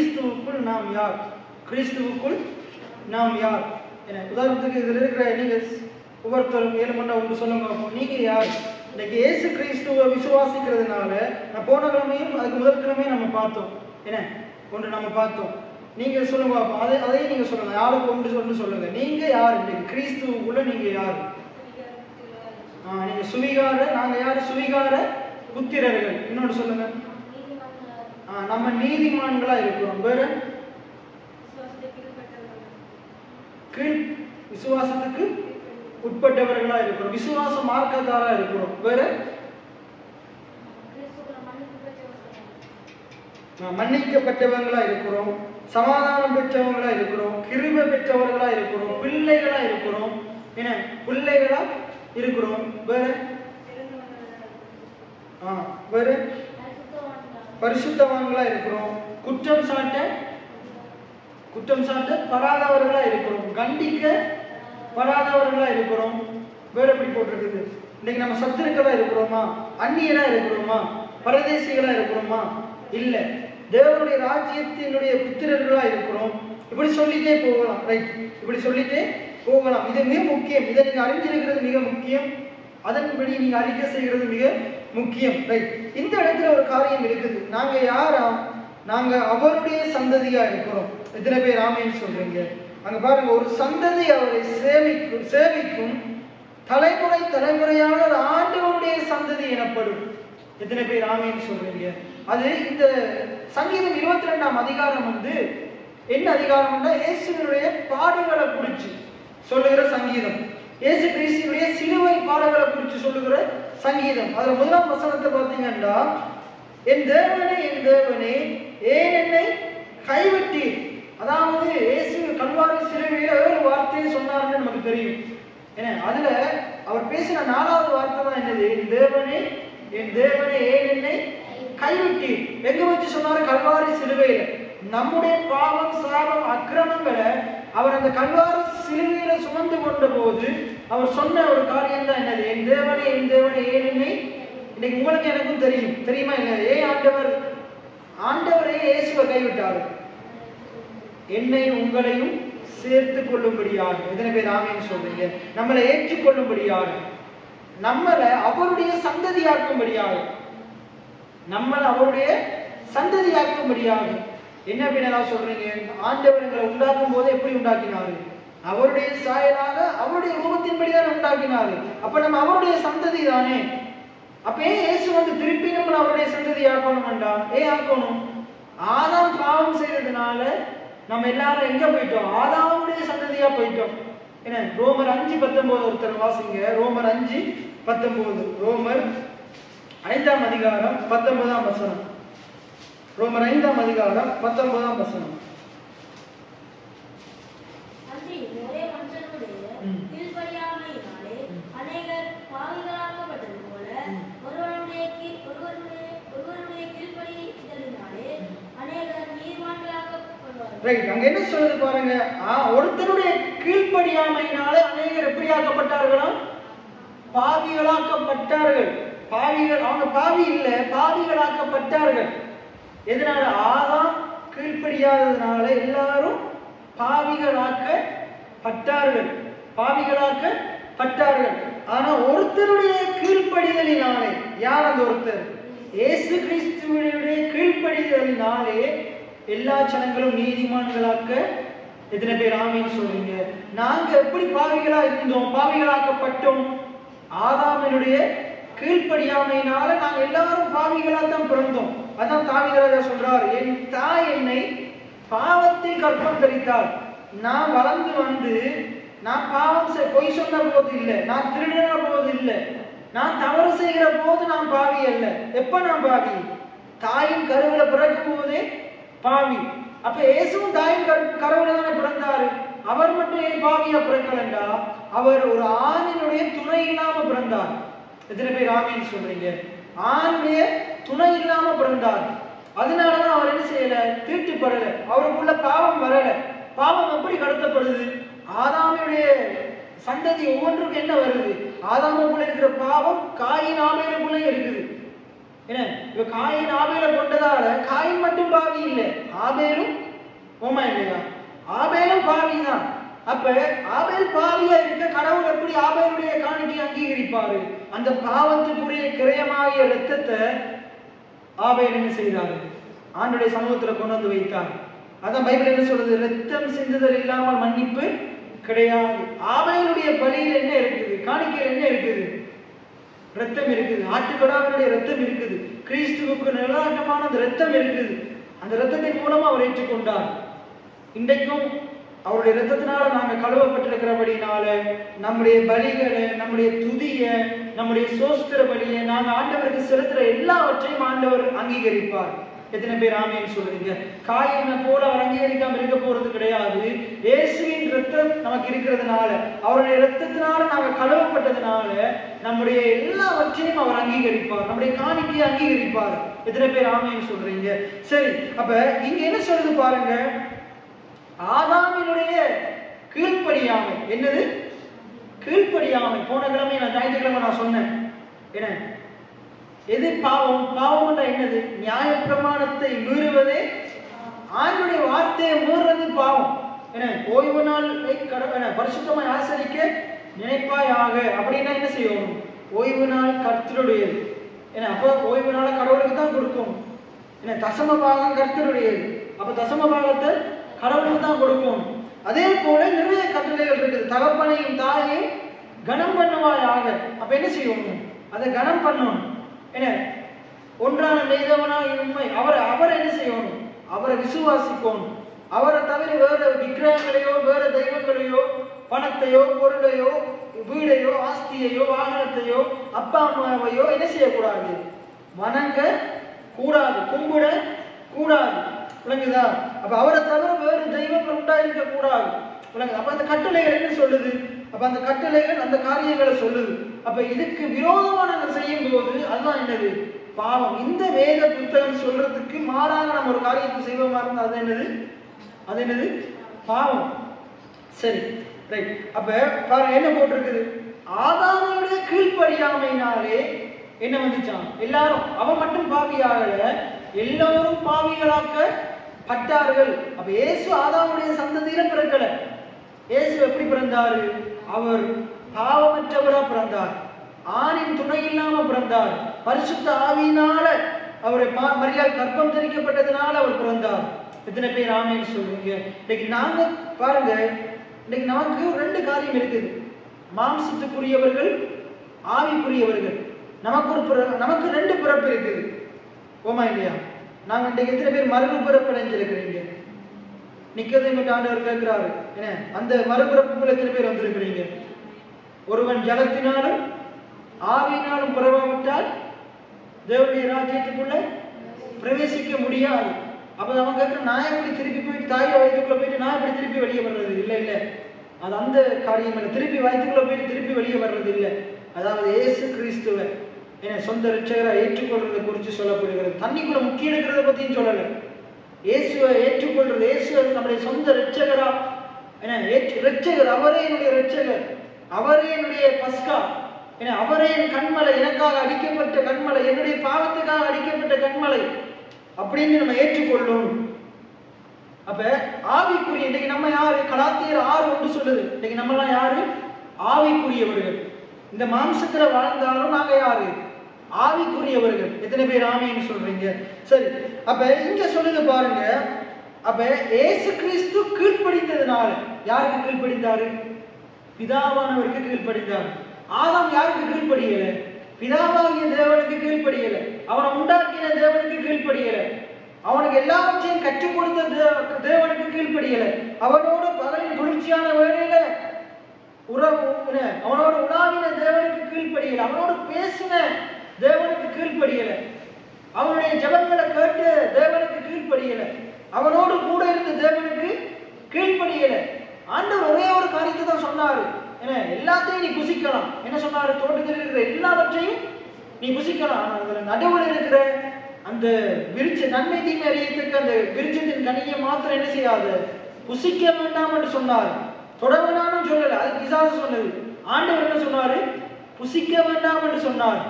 கிறிஸ்துவுக்குள் நாம் யார்? கிறிஸ்துவுக்குள் நாம் யார்? உதாரணத்துக்கு இதில் இருக்கிற நீங்க ஒவ்வொருத்தரும் 7 மண்டா ஒன்று சொல்லுங்க. நீங்க யார்? இன்னைக்கு இயேசு கிறிஸ்துவை விசுவாசிக்கிறதுனால நான் போன கிழமையும் அதுக்கு முதல் கிழமையும் நம்ம பார்த்தோம். ஒன்று நம்ம பார்த்தோம். நீங்க சொல்லுங்க, அதையும் நீங்க சொல்லுங்க. யாருக்கு ஒன்று சொல்லுங்க. நீங்க யார்? இன்னைக்கு கிறிஸ்துவுக்குள்ள நீங்க யார்? நீங்க சுவிகார. நாங்க யாரு? சுவிகார புத்திரர்கள். இன்னொன்று சொல்லுங்க. நம்ம நீதிமான்களா இருக்கிறோம். வேற விசுவாசத்துக்கு உட்பட்டவர்களா இருக்கிறோம். விசுவாச மார்க்கத்தாரா இருக்கிறோம். வேற மன்னிக்கப்பட்டவங்களா இருக்கிறோம். சமாதானம் பெற்றவங்களா இருக்கிறோம். கிருபை பெற்றவர்களா இருக்கிறோம். பிள்ளைகளா இருக்கிறோம். பிள்ளைகளா இருக்கிறோம். வேற வேற பரிசுத்தவான்களா இருக்கிறோம். குற்றம் சாட்ட படாதவர்களா இருக்கிறோம். கண்டிக்க படாதவர்களா இருக்கிறோம். வேற எப்படி போட்டிருக்குது? இன்னைக்கு நம்ம சத்துருக்களா இருக்கிறோமா? அந்நியரா இருக்கிறோமா? பரதேசிகளா இருக்கிறோமா? இல்ல, தேவனுடைய ராஜ்யத்தினுடைய புத்திரர்களா இருக்கிறோம். இப்படி சொல்லிட்டே போகலாம். ரைட், இப்படி சொல்லிட்டே போகலாம். இது மிக முக்கியம். இதை நீங்க அறிஞ்சிருக்கிறது மிக முக்கியம். அதன்படி நீங்க அறிக்கை செய்கிறது மிக முக்கியம். ரைட், இந்த இடத்துல ஒரு காரியம் இருக்குது. நாங்க யாராம்? நாங்க அவருடைய சந்ததியா இருக்கிறோம். எத்தனை பேர் ஆமென் சொல்றீங்க? அங்க பாருங்க, ஒரு சந்ததி அவரை சேவிக்கும் தலைமுறை தலைமுறையாக ஆண்டவருடைய சந்ததி எனப்படும். எத்தனை பேர் ஆமென் சொல்றீங்க? அது இந்த சங்கீதம் 22ஆம் அதிகாரம் என்ன அதிகாரம்னா இயேசுவினுடைய பாடுகளை குறித்து சொல்லுகிற சங்கீதம். இயேசு கிறிஸ்துவினுடைய சிலுவை பாடுகளை குறித்து சொல்லுகிற சங்கீதம். அதுல 1ஆம் வசனத்தை பார்த்தீங்கன்னா, என் தேவனே ஏன் என்னை கைவிட்டீர்? அதாவது இயேசு கல்வாரி சிலுவையில ஒரு வார்த்தையை சொன்னார்னு நமக்கு தெரியும். அதுல அவர் பேசின 4வது வார்த்தை தான் என்னது? என் தேவனே ஏன் என்னை கைவிட்டீர். எங்க வச்சு சொன்னாரு? கல்வாரி சிலுவையில. நம்முடைய பாவம், சாபம், அக்கிரமங்களை அவர் அந்த கல்வாரி சிலுவையில சுமந்து கொண்ட போது அவர் சொன்ன ஒரு காரியம் தான் என்னது? என் தேவனே ஏன் என்னை. இன்னைக்கு உங்களுக்கு எனக்கும் தெரியுமா இல்லை? ஏன் ஆண்டவரே இயேசுவை கைவிட்டாரு? என்னை உங்களையும் சேர்த்து கொள்ளும்படியாக. எத்தனை பேர் ஆமென் சொல்றீங்க? நம்மளை ஏற்றுக்கொள்ளும்படியாக, நம்மளை அவருடைய சந்ததியாக்கும்படியாக, என்ன அப்படின்னா சொல்றீங்க? ஆண்டவர் எங்களை உண்டாக்கும் போது எப்படி உண்டாக்கினாரு? அவருடைய சாயலாக, அவருடைய ரூபத்தின்படிதான் உண்டாக்கினாரு. அப்ப நம்ம அவருடைய சந்ததி தானே. அப்ப இயேசு திருப்பி நம்ம அவருடைய சந்ததி ஆக்கணும்டா. ஆக்கணும். ஆதாம் பாவம் செய்யறதுனால நம்ம எல்லாரும் எங்க போயிட்டோம்? ஆதாமுடைய சந்ததியா போயிட்டோம். ரோமர் 5:19 ஒருத்தர் வாசிங்க. ரோமர் 5:19. ரோமர் 5ஆம் அதிகாரம் 19ஆம் வசனம். ரோமர் 5ஆம் அதிகாரம் 19ஆம் வசனம். அங்க என்ன சொல்றது பாருங்க. ஒருத்தருடைய கீழ்ப்படியாமையினாலே அநேகர் எப்படி ஆக்கப்பட்டார்களாம்? பாவிகளாக்கப்பட்டார்கள். அவங்க பாவி இல்ல, பாவிகளாக்கப்பட்டார்கள். எதனால? ஆதாம் கீழ்ப்படியாததுனால எல்லாரும் பாவிகளாக்கப்பட்டார்கள். ஆனா ஒருத்தருடைய கீழ்ப்படிதலினாலே, யார் அந்த ஒருத்தர்? இயேசு கிறிஸ்துவினுடைய கீழ்ப்படிதலினாலே எல்லா ஜனங்களும் நீதிமான்களாக்க. எத்தனை பேர் ஆமென் சொல்றீங்க? நாங்க எப்படி பாவிகளா இருந்தோம்? பாவிகளாக்கப்பட்டோம். ஆதாமினுடைய கீழ்ப்படியாமையினால நாங்க எல்லாரும் பாவிகளா தான் பிறந்தோம். அதான் தாவீது சொல்றார், என் தாய் என்னை பாவத்தில் கற்பம் தரித்தாள். நான் வளர்ந்து நான் பாவம் பொய் சொன்ன போது இல்லை, நான் திருடின போது இல்லை, நான் தவறு செய்கிற போது நான் பாவி அல்ல. எப்ப நான் பாவி? தாயின் கருவில பிறக்கும் போதே பாவி. அப்ப இயேசுவும் தாயின் கருவில தானே பிறந்தாரு. அவர் மட்டும் ஏன் பாவியா பிறக்கலண்டா? அவர் ஒரு ஆணினுடைய துணை இல்லாம பிறந்தார். எத்தனை பேர் ஆமென் சொல்றீங்க? ஆணுடைய துணை இல்லாம பிறந்தார். அதனாலதான் அவர் என்ன செய்யல? தீட்டுப்படல. அவருக்குள்ள பாவம் வரல. பாவம் எப்படி கடத்தப்படுது? ஆதாமுடைய சந்ததி ஒவ்வொன்றுக்கும் என்ன வருது? ஆதாமுக்குள்ள இருக்கிற பாவம் காயின் ஆபேலுக்குள்ளே இருக்குது. என்ன, இவ காயின் ஆபேலை கொண்டதால காயின் மட்டும் பாவி இல்லை, ஆபேலும் ஓமா இல்லையா? ஆபேலும் பாவி தான். அப்ப ஆபேல் பாவியா இருக்க கடவுள் எப்படி ஆபேலுடைய காணிக்கை அங்கீகரிப்பாரு? அந்த பாவத்துக்குரிய கிரயமாகிய இரத்தத்தை ஆபேல் என்ன செய்தாரு? ஆண்டுடைய சமூகத்துல கொண்டு வந்து வைத்தார். அதான் பைபிள் என்ன சொல்றது? இரத்தம் சிந்துதல் இல்லாமல் மன்னிப்பு கிடையாது. ஆபேலுடைய பலியில் என்ன இருக்குது? காணிக்கையில் என்ன இருக்குது? ரத்தம் இருக்குது. ஆட்டுக்கடாவினுடைய ரத்தம் இருக்குது. கிறிஸ்துவுக்கு நிலநாட்டமான அந்த ரத்தம் இருக்குது. அந்த ரத்தத்தின் மூலமா அவர் ஏற்றுக்கொண்டார். இன்றைக்கும் அவருடைய ரத்தத்தினால நாங்கள் கழுவப்பட்டிருக்கிறபடினால நம்முடைய பலிகளை, நம்முடைய துதிய, நம்முடைய சோஸ்திர பலியை நாங்கள் ஆண்டவருக்கு செலுத்துற எல்லாவற்றையும் ஆண்டவர் அங்கீகரிப்பார். எத்தனை பேர் ஆமேன்னு சொல்றீங்க? காயினை போல அவர் அங்கீகரிக்காம இருக்க போறது கிடையாது. இயேசுவின் ரத்தம் நமக்கு இருக்கிறதுனால, அவருடைய ரத்தத்தினால நாங்கள் கழுவப்பட்டதுனால நம்முடைய எல்லாவற்றையும் அவர் அங்கீகரிப்பார். நம்முடைய காணிக்கையை அங்கீகரிப்பார். எத்தனை பேர் ஆமேன்னு சொல்றீங்க? சரி, அப்ப இங்க என்ன சொல்றது பாருங்க. ஆதாமினுடைய கீழ்ப்படியாமை. என்னது கீழ்ப்படியாமை? போன கிழமை ஞாயிற்றுக்கிழமை நான் சொன்னேன். என்ன எது பாவம்? பாவம் என்னது? நியாயப்பிரமாணத்தை மீறுவதே, ஆண்டவருடைய வார்த்தையை மீறுவது பாவம். என்ன ஓய்வு நாளை பரிசுத்தமாய் ஆசரிக்க நினைப்பாயாக அப்படின்னா என்ன செய்யணும்? ஓய்வு நாள் கர்த்தருடையது. ஏன்னா அப்ப ஓய்வு நாளை கடவுளுக்கு தான் கொடுக்கும். என்ன தசம பாகம் கர்த்தருடையது. அப்ப தசம பாகத்தை கடவுளுக்கு தான் கொடுக்கும். அதே போல நிறைய கட்டளைகள் இருக்குது. தகப்பனையும் தாயையும் கனம் பண்ணுவாயாக. அப்ப என்ன செய்யணும்? அதை கனம் பண்ணணும். என்ன ஒன்றான நெய்தவனாய் உண்மை அவரை என்ன செய்யணும்? அவரை விசுவாசிக்கணும். அவரை தவிர வேற விக்கிரகங்களையோ, வேற தெய்வங்களையோ, பணத்தையோ, பொருளையோ, வீடையோ, ஆஸ்தியையோ, வாகனத்தையோ, அப்பா அம்மாவையோ என்ன செய்யக்கூடாது? வணங்க கூடாது, கும்பிட கூடாது. விளங்குதா? அப்ப அவரை தவிர வேறு தெய்வங்கள் உண்டாயிருக்க கூடாது. விளங்குது? அப்ப அந்த கட்டளைகள் என்ன சொல்லுது? அப்ப அந்த கட்டளைகள் அந்த காரியங்களை சொல்லுது. அப்ப இதுக்கு விரோதமா நாங்கள் செய்யும் போது அதுதான் என்னது? பாவம். இந்த வேத புத்தகம் சொல்றதுக்கு மாறாக நம்ம ஒரு காரியத்தை செய்வோமா இருந்தா அது என்னது? அது என்னது? பாவம். சரி, ரைட். அப்ப பாருங்க என்ன போட்டிருக்குது? ஆதாமுடைய கீழ்ப்படியாமையினாலே என்ன வந்துச்சான்? எல்லாரும், அவன் மட்டும் பாவியாகல, எல்லோரும் பாவிகளாக்கப்பட்டார்கள். அப்ப இயேசு ஆதாமுடைய சந்ததியில பிறக்கல. இயேசு எப்படி பிறந்தாரு? அவர் பாவமற்றவரா பிறந்தார். ஆணின் துணை இல்லாம பிறந்தார். பரிசுத்த ஆவியினால அவரை மரியாள் கர்ப்பம் தரிக்கப்பட்டதுனால அவர் பிறந்தார். எத்தனை பேர் ஆமேன்னு சொல்றீங்க? இன்னைக்கு நாங்க பாருங்க, இன்னைக்கு நமக்கு ரெண்டு காரியம் இருக்குது. மாம்சத்துக்குரியவர்கள், ஆவிக்குரியவர்கள். நமக்கு ரெண்டு பிறப்பு இருக்குது. ஓமா இல்லையா? நாங்க இன்னைக்கு எத்தனை பேர் மறுபிறப்பு அடைஞ்சிருக்கிறீங்க? நிக்கதேமு ஆண்டவர் கேட்கிறாரு, என்ன அந்த மறுபிறப்புக்குள்ள எத்தனை பேர் வந்திருக்கிறீங்க? ஒருவன் ஜலத்தினாலும் ஆவியினாலும் பிறவாவிட்டால் தேவனுடைய ராஜ்யத்துக்குள்ள பிரவேசிக்க முடியாது. அப்ப அவங்க கேட்கிற, நான் எப்படி திருப்பி போயிட்டு தாய் வயிற்றுக்குள்ள போயிட்டு நான் எப்படி திருப்பி வெளியே வர்றது? இல்லை இல்லை, அது அந்த காரியம் இல்லை. திருப்பி வயிற்றுக்குள்ள போயிட்டு திருப்பி வெளியே வர்றது இல்லை. அதாவது இயேசு கிறிஸ்துவை என்ன சொந்த ரட்சகரா ஏற்றுக்கொள்றதை குறித்து சொல்லப்படுகிறது. தண்ணிக்குள்ள முக்கி எடுக்கிறத பத்தியும் சொல்லலை. இயேசுவை ஏற்றுக்கொள்றது, இயேசு நம்முடைய சொந்த ரட்சகரா என்ன ரட்சகர், அவரே என்னுடைய ரட்சகர், அவரே என்னுடைய பஸ்கா, ஏன்னா அவரே என் கண்மலை, எனக்காக அடிக்கப்பட்ட கண்மலை, என்னுடைய பாவத்துக்காக அடிக்கப்பட்ட கண்மலை அப்படின்னு நம்ம ஏற்றுக்கொள்ளணும். அப்ப ஆவிக்குரிய இன்னைக்கு நம்ம யாரு? கலாத்தியர் 6:1 சொல்லுது. இன்னைக்கு நம்ம எல்லாம் யாரு? ஆவிக்குரியவர்கள். இந்த மாம்சத்துல வாழ்ந்தாலும் நாங்க யாரு? ஆவிக்குரியவர்கள். எத்தனை பேர் ஆமேன்னு சொல்றீங்க? சரி, அப்ப இங்க சொல்லுங்க பாருங்க. அப்ப இயேசு கிறிஸ்து கீழ்ப்படிந்ததுனால யாருக்கு கீழ்ப்படிந்தாரு? பிதாவானவருக்கு கீழ்ப்படிந்தார். ஆதாம் யாருக்கு கீழ்ப்படியல? பிதாவாகிய தேவனுக்கு கீழ்ப்படியல. அவனை உண்டாக்கின தேவனுக்கு கீழ்ப்படியல. அவனுக்கு எல்லாவற்றையும் கற்றுக் கொடுத்த தேவனுக்கு கீழ்ப்படியல. அவனோடு பகலின் குளிர்ச்சியான வேளையில அவனோடு உலாவின தேவனுக்கு கீழ்ப்படியல. அவனோடு பேசின தேவனுக்கு கீழ்ப்படியல. அவனுடைய ஜெபங்களை கேட்டு தேவனுக்கு கீழ்ப்படியல. அவனோடு கூட இருந்த தேவனுக்கு கீழ்ப்படியல. ஆண்டவர் ஒரே ஒரு காரியத்தை தான் சொன்னாரு, என்ன எல்லாத்தையும் நீ புசிக்கலாம். என்ன சொன்னாரு? தோட்டத்தில் இருக்கிற எல்லாவற்றையும் நீ புசிக்கலாம். அதுல நடுவில் இருக்கிற அந்த விருட்ச நன்மை தீமை அறியத்துக்கு அந்த விருட்சத்தின் கனியை மாத்திரம் என்ன செய்யாது? புசிக்க வேண்டாம் என்று சொன்னார். தொட வேண்டாம்னு சொல்லல, அது பிசாசு சொன்னது. ஆண்டவர் என்ன சொன்னாரு? புசிக்க வேண்டாம் என்று சொன்னார்.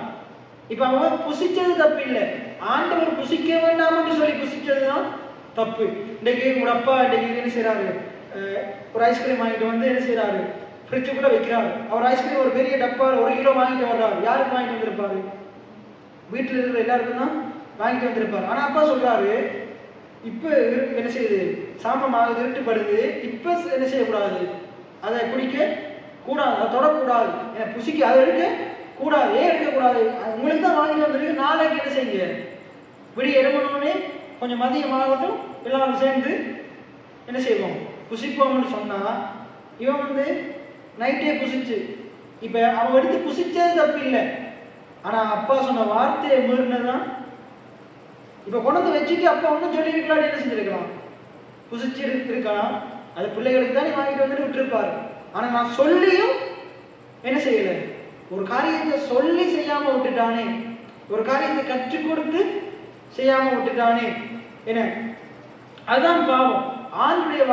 இப்ப அவன் புசிச்சது தப்பு இல்லை. ஆண்டவர் புசிக்க வேண்டாம் என்று சொல்லி புசிச்சதுதான் தப்பு. இன்னைக்கு உங்க அப்பா இன்னைக்கு என்ன செய்யறாரு, ஒரு ஐஸ்கிரீம் வாங்கிட்டு வந்து என்ன செய்யறாரு, ஃப்ரிட்ஜுக்குள்ள வைக்கிறாரு. அவர் ஐஸ்கிரீம் ஒரு பெரிய டப்பா 1 கிலோ வாங்கிட்டு வர்றாரு. யாருக்கு வாங்கிட்டு வந்திருப்பாரு? வீட்டில் இருக்கிற எல்லாருக்கும் தான் வாங்கிட்டு வந்திருப்பாரு. ஆனா அப்பா சொல்றாரு, இப்ப என்ன செய்யுது, சாமமாக இருட்டுப்படுது, இப்ப என்ன செய்யக்கூடாது, அதை குடிக்க கூடாது, அதை தொடக்கூடாது, புசிக்க அதை எடுக்க கூடாது. ஏன் எடுக்கக்கூடாது? உங்களுக்கு தான் வாங்கிட்டு வந்திருக்கு, நாளைக்கு என்ன செய்யுங்க, விடிய எழுமணும்னே கொஞ்சம் மதியம் ஆகட்டும், எல்லாரும் சேர்ந்து என்ன செய்வோம், புசிப்போம்னு சொன்னா, இவன் வந்து நைட்டே புசிச்சு, இப்ப அவன் எடுத்து புசிச்சது தப்பு இல்லை, ஆனா அப்பா சொன்ன வார்த்தையை மீறினதான். இப்ப கொண்டு வச்சுட்டு அப்பா ஒன்றும் சொல்லியிருக்கலாம், என்ன செஞ்சிருக்கலாம், புசிச்சு இருக்கலாம், அது பிள்ளைகளுக்கு தானே வாங்கிட்டு வந்துட்டு விட்டுருப்பாரு. ஆனா நான் சொல்லியும் என்ன செய்யல, ஒரு காரியத்தை சொல்லி செய்யாம விட்டுட்டானே, ஒரு காரியத்தை கற்றுக் கொடுத்து செய்யாம விட்டுட்டானே, என்ன அதுதான் பாவம். ஆண்டுடைய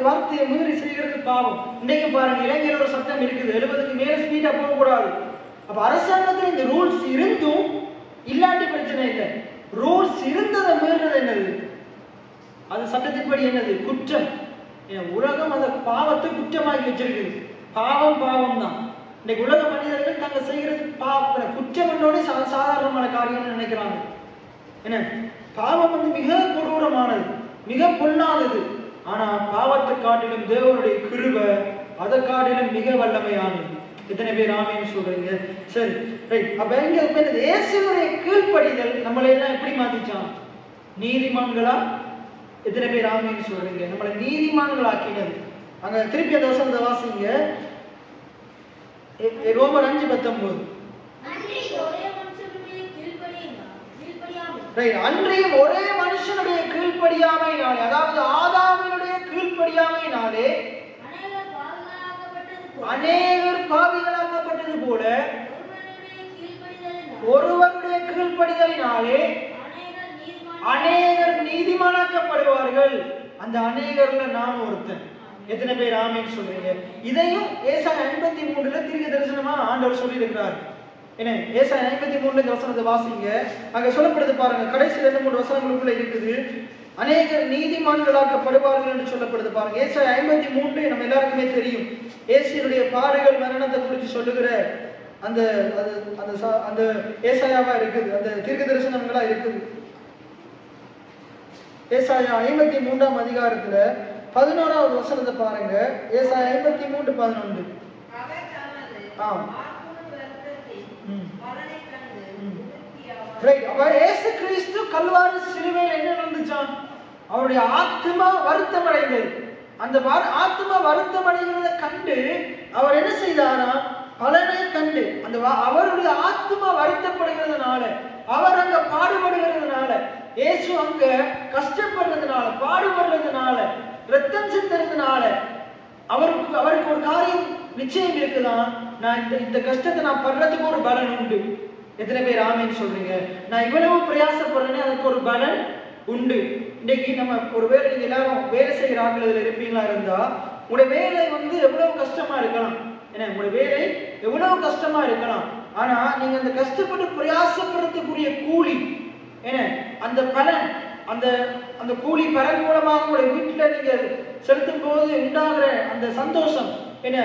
வார்த்தையை மீறி செய்கிறது பாவம். இன்னைக்கு பாருங்க, இளைஞரோட சட்டம் இருக்குது, 70க்கு மேல ஸ்பீடா போகக்கூடாது. அப்ப அரசாங்கத்தில் இந்த ரூல்ஸ் இருந்தும் இல்லாட்டி பிரச்சனை இல்லை, ரூல்ஸ் இருந்ததை மீறது என்னது, அது சட்டத்தின்படி என்னது, குற்றம். உலகம் அந்த பாவத்தை குற்றமாக்கி வச்சிருக்குது. பாவம் பாவம் தான். இன்னைக்கு உலக மனிதர்கள் தாங்க செய்கிறது பாவம், குற்றம் என்னோட சாதாரணமான காரியம்னு நினைக்கிறாங்க. என்ன, பாவம் வந்து மிக கொடூரமானது, மிக பொல்லாதது. ஆனா பாவத்தை காட்டிலும் தேவனுடைய கிருபை அதை காட்டிலும் மிக வல்லமையானது. எத்தனை பேர் ஆமேன்னு சொல்றீங்க? சரி, ரைட். அப்ப எங்க இயேசுவுடைய கீழ்ப்படிதல் நம்மளை எல்லாம் எப்படி மாத்திச்சான், நீதிமான்களா? எத்தனை பேர் ஆமேன்னு சொல்றீங்க? நம்மளை நீதிமான்கள் ஆக்கினது. அங்க திருப்பி அந்த வசனத்தை வாசிங்க, ரோமர் 5:19. அன்றையும் ஒரே மனுஷனுடைய கீழ்ப்படியாமையினாலே, அதாவது ஆதாமினுடைய கீழ்ப்படியாமையினாலே அநேகர் பாவிகளாக்கப்பட்டது போல ஒருவருடைய கீழ்ப்படிதலினாலே அநேகர் நீதிமானாக்கப்படுவார்கள். அந்த அநேகர்ல நான் ஒருத்தன். எத்தனை பேர் ஆமேன்னு சொல்றீங்க? இதையும் ஏசாயா 53 தீர்க்க தரிசனமா ஆண்டவர் சொல்லி இருக்கிறார். என்ன, ஏசாயா 53 இந்த வசனத்தை வாசிங்க. அங்க சொல்லப்படுது பாருங்க, கடைசியில 2-3 வசனங்களுக்குள்ள இருக்குது, அநேகர் நீதிமான்களாக்கப்படுவார்கள் என்று சொல்லப்படுது பாருங்க. ஏசாயா 53 நம்ம எல்லாருக்குமே தெரியும். இயேசுவுடைய பாடுகள் மரணத்தை குறித்து சொல்லுகிற அந்த அந்த ஏசாயாவா இருக்குது, அந்த தீர்க்க தரிசனங்களா இருக்குது. ஏசாயா 53ஆம் அதிகாரத்துல 11வது வசனத்தை பாருங்க. ஏசாயா 53:11. இயேசு கிறிஸ்து கல்வாரி சிலுவையில் என்ன நடந்துச்சான், அவருடைய ஆத்மா வருத்தம் அடைந்தது. அந்த ஆத்மா வருத்தம் அடைகிறத கண்டு அவர் என்ன செய்தாரா, பலனை கண்டு அந்த அவருடைய ஆத்மா வருத்தப்படுகிறதுனால, அவர் அங்க பாடுபடுகிறதுனால, இயேசு அங்க கஷ்டப்படுறதுனால, பாடுபடுறதுனால, ரத்தம் சிந்தறதுனால அவருக்கு ஒரு காரியம் நிச்சயம் இருக்குதான், நான் இந்த கஷ்டத்தை நான் படுறதுக்கு ஒரு பலன் உண்டு. எத்தனை பேர் ஆமேன்னு சொல்றீங்க? நான் இவ்வளவு பிரயாசப்படுறேனே, அதுக்கு ஒரு பலன் உண்டு. இன்னைக்கு நம்ம ஒரு வேலை, நீங்க எல்லாரும் வேலை செய்கிற ஆட்கள் இருப்பீங்களா இருந்தா, உங்களுடைய வேலை வந்து எவ்வளவு கஷ்டமா இருக்கலாம், ஏன்னா உங்களுடைய வேலை எவ்வளவு கஷ்டமா இருக்கலாம், ஆனா நீங்க அந்த கஷ்டப்பட்டு பிரயாசப்படுறதுக்குரிய கூலி என்ன, அந்த பலன், அந்த கூலி பலன் மூலமாக உங்களுடைய வீட்டுல நீங்க செலுத்தும் போது உண்டாகிற அந்த சந்தோஷம் என்ன,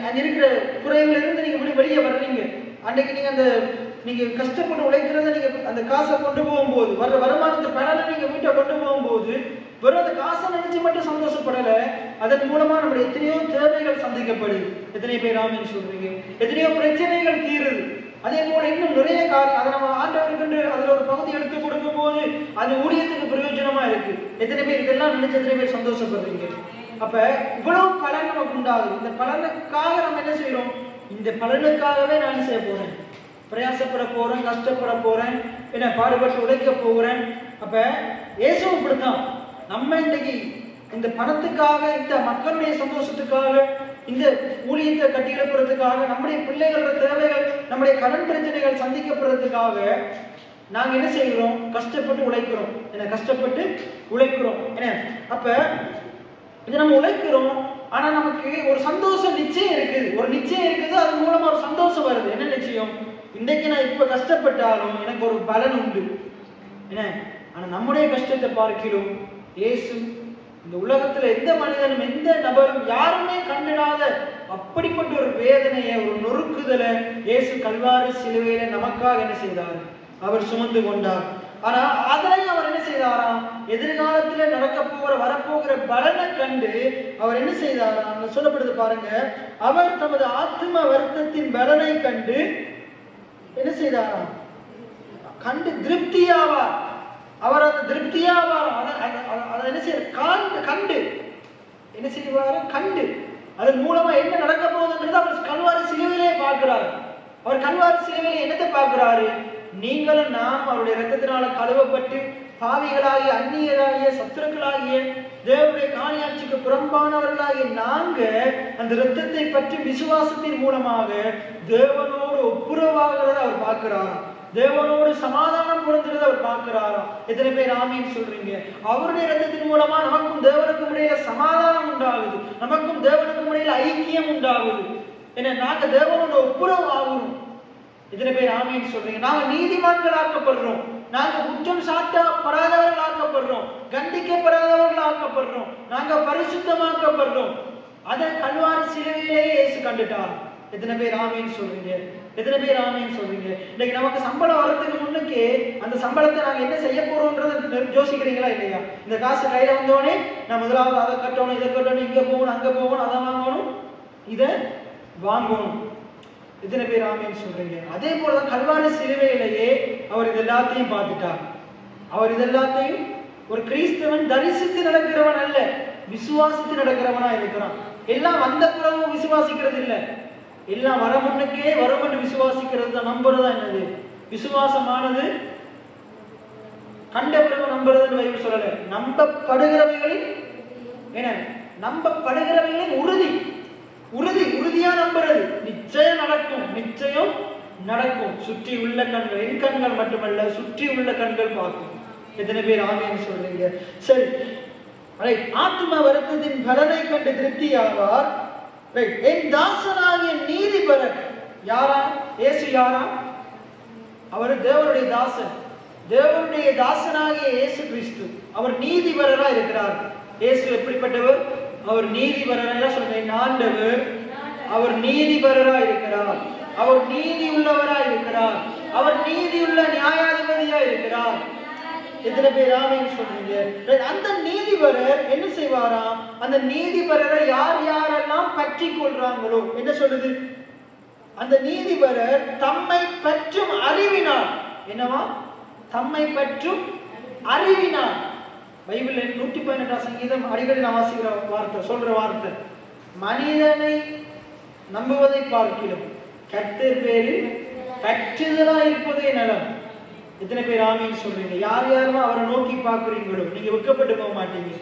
அங்க இருக்கிற குறைவுல இருந்து நீங்க வெளியே வர்றீங்க. அன்னைக்கு நீங்க கஷ்டப்பட்டு உழைக்கிறத நீங்க அந்த காசை கொண்டு போகும்போது, வர்ற வருமானத்தை பலனை நீங்க வீட்டை கொண்டு போகும்போது, வெறும் அந்த காசை நினைச்சு மட்டும் சந்தோஷப்படல, அதன் மூலமா நம்முடைய எத்தனையோ தேவைகள் சந்திக்கப்படுது. எத்தனை பேர் ஆமேன்னு சொல்றீங்க? எத்தனையோ பிரச்சனைகள் தீருது. அதே போல இன்னும் நிறைய காரியம், அதை நம்ம ஆண்டவருக்கு அதுல ஒரு பகுதி எடுத்து கொடுக்கும் போது அது ஊழியத்துக்கு பிரயோஜனமா இருக்கு. எத்தனை பேர் இதெல்லாம் நினைச்சு எத்தனை பேர் சந்தோஷப்படுறீங்க? அப்ப இவ்வளவு பலன் நமக்கு உண்டாகுது. இந்த பலனுக்காக நம்ம என்ன செய்யறோம்? இந்த பலனுக்காகவே நான் செய்ய போறேன், பிரயாசப்பட போறேன், கஷ்டப்பட போறேன், என்ன பாடுபட்டு உழைக்க போகிறேன். அப்ப இயேசுவும் இப்படித்தான். நம்ம இன்னைக்கு இந்த பணத்துக்காக, இந்த மக்களுடைய சந்தோஷத்துக்காக, இந்த ஊழியத்தை கட்டி எழுப்புறதுக்காக, நம்முடைய பிள்ளைகளோட தேவைகள், நம்முடைய கடன் பிரச்சனைகள் சந்திக்கப்படுறதுக்காக நாங்க என்ன செய்கிறோம்? கஷ்டப்பட்டு உழைக்கிறோம். என்ன, கஷ்டப்பட்டு உழைக்கிறோம். என்ன, அப்ப இது நம்ம உழைக்கிறோம். ஆனா நமக்கு ஒரு சந்தோஷம் நிச்சயம் இருக்குது, ஒரு நிச்சயம் இருக்குது. அது மூலமா ஒரு சந்தோஷம் வருது. என்ன நிச்சயம்? இன்னைக்கு நான் இப்ப கஷ்டப்பட்டாலும் எனக்கு ஒரு பலன் உண்டு. என்ன, ஆனா நம்முடைய கஷ்டத்தை பார்க்கிறோம் இயேசு இந்த உலகத்துல எந்த மனிதனும் எந்த நபரும் யாருமே கண்டிடாத அப்படிப்பட்ட ஒரு வேதனையை, ஒரு நொறுக்குதலை இயேசு கல்வாரி சிலுவையில நமக்காக என்ன செய்தார்? அவர் சுமந்து கொண்டார். ஆனா அதனையும் அவர் என்ன செய்தாராம்? எதிர்காலத்துல நடக்க போகிற வரப்போகிற பலனை கண்டு அவர் என்ன செய்தாராம்? சொல்லப்படுது பாருங்க, அவர் தமது ஆத்ம வருத்தத்தின் பலனை கண்டு என்ன செய்தாராம்? கண்டு திருப்தியாவார். அவர் அந்த திருப்தியாவார். அதை என்ன செய்ய கண்டு என்ன செய்வாரு? கண்டு அதன் மூலமா என்ன நடக்க போகுதுன்றது அவர் கல்வாரி சிலுவையிலே பார்க்கிறார். அவர் கல்வாரி சிலுவையிலே என்னத்தை பார்க்கிறாரு? நீங்களும் நாம் அவருடைய இரத்தத்தினால கழுவப்பட்டு பாவிகளாகிய, அந்நியராகிய, சத்துருக்களாகிய, தேவனுடைய காணியாட்சிக்கு புறம்பானவர்களாகிய நாங்க அந்த இரத்தத்தை பற்றி விசுவாசத்தின் மூலமாக தேவனோடு ஒப்புரவாகிறத அவர் பார்க்கிறார். தேவனோடு சமாதானம் கொடுக்கிறது அவர் பார்க்கிறாராம். எத்தனை பேர் ஆமீன் சொல்றீங்க? அவருடைய இரத்தத்தின் மூலமா நமக்கும் தேவனுக்கும் இடையில சமாதானம் உண்டாகுது, நமக்கும் தேவனுக்கும் இடையில ஐக்கியம் உண்டாகுது. ஏன்னா நாங்க தேவனோட ஒப்புரவு ஆகணும். எத்தனை பேர் ஆமீன் சொல்றீங்க? நாங்க நீதிமான்கள் ஆக்கப்படுறோம், நாங்க குற்றம் சாட்டப்படாதவர்கள் ஆக்கப்படுறோம், கண்டிக்கப்படாதவர்கள் ஆக்கப்படுறோம், நாங்க பரிசுத்தமாக்கப்படுறோம். அதை கல்வாரி சிலுவையிலேயே இயேசு கண்டுட்டார். எத்தனை பேர் ஆமீன் சொல்றீங்க? எத்தனை பேர் ஆமீன் சொல்றீங்க? இன்னைக்கு நமக்கு சம்பளம் வர்றதுக்கு முன்னுக்கே அந்த சம்பளத்தை நாங்க என்ன செய்ய போறோம்ன்றத யோசிக்கிறீங்களா இல்லையா? இந்த காசு கையில வந்தோடனே நான் முதலாவது அதை கட்டணும், இதை கட்டணும், இங்க போகணும், அங்க போகணும், அதை வாங்கணும், இதை வாங்கணும். எத்தனை பேர் ஆமீன் சொல்றீங்க? அதே போலதான் கல்வாரி சிலுவையிலேயே அவர் இது எல்லாத்தையும் பார்த்துட்டார். அவர் இது எல்லாத்தையும் ஒரு கிறிஸ்தவன் தரிசித்து நடக்கிறவன் அல்ல, விசுவாசித்து நடக்கிறவனா இருக்கிறான். எல்லாம் வந்த பிறகு விசுவாசிக்கிறது இல்லை, எல்லாம் வர முன்னுக்கே வரும் என்று விசுவாசிக்கிறது தான். நம்புறதா என்னது? விசுவாசமானது கண்ட பிறகு நம்புறதுன்னு பைபிள் சொல்லல. நம்பப்படுகிறவைகளில் என்ன? நம்பப்படுகிறவைகளின் உறுதி, உறுதி, உறுதியா நம்புறது. நிச்சயம் நடக்கும், நிச்சயம் நடக்கும். சுற்றி உள்ள கண்கள், என் கண்கள் மட்டுமல்ல, சுற்றி உள்ள கண்கள் பார்க்கும். எத்தனை பேர் ஆமீன் சொல்றீங்க? சரி, ஆத்ம வருத்தத்தின் பலனை கண்டு திருப்தி ஆவார். என் தாசனாகிய நீதிபரர் யாரா? இயேசு யாரா? அவர் தேவனுடைய தாசன், தேவனுடைய தாசனாகிய இயேசு கிறிஸ்து. அவர் நீதிபரரா இருக்கிறார். இயேசு எப்படிப்பட்டவர்? அவர் நீதிபரரா சொல்றேன். என் ஆண்டவர் அவர் நீதிபரரா இருக்கிறார், அவர் நீதி உள்ளவரா இருக்கிறார், அவர் நீதியுள்ள நியாயாதிபதியா இருக்கிறார். எத்தனை பேர் ஆமீன் சொல்றீங்க? அந்த நீதிபரர் என்ன செய்வாராம்? அந்த நீதிபரரை யார் யாரெல்லாம் பற்றி கொள்றாங்களோ, என்ன சொல்லுது? அந்த நீதிபரர் தம்மை பற்றும் அறிவினார். என்னவா? தம்மை பற்றும் அறிவினார். பைபிள் 118 சங்கீதம் அடிக்கடி நான் வாசிக்கிற வார்த்தை, சொல்ற வார்த்தை, மனிதனை நம்புவதை பார்க்கிறோம், கர்த்தர் பேரில் பற்றுதலா இருப்பதே நலம். எத்தனை பேர் ஆமீன் சொல்றீங்க? யார் யாரெல்லாம் அவரை நோக்கி பார்க்கிறீங்களோ நீங்க வெட்கப்பட்டு போக மாட்டீங்க.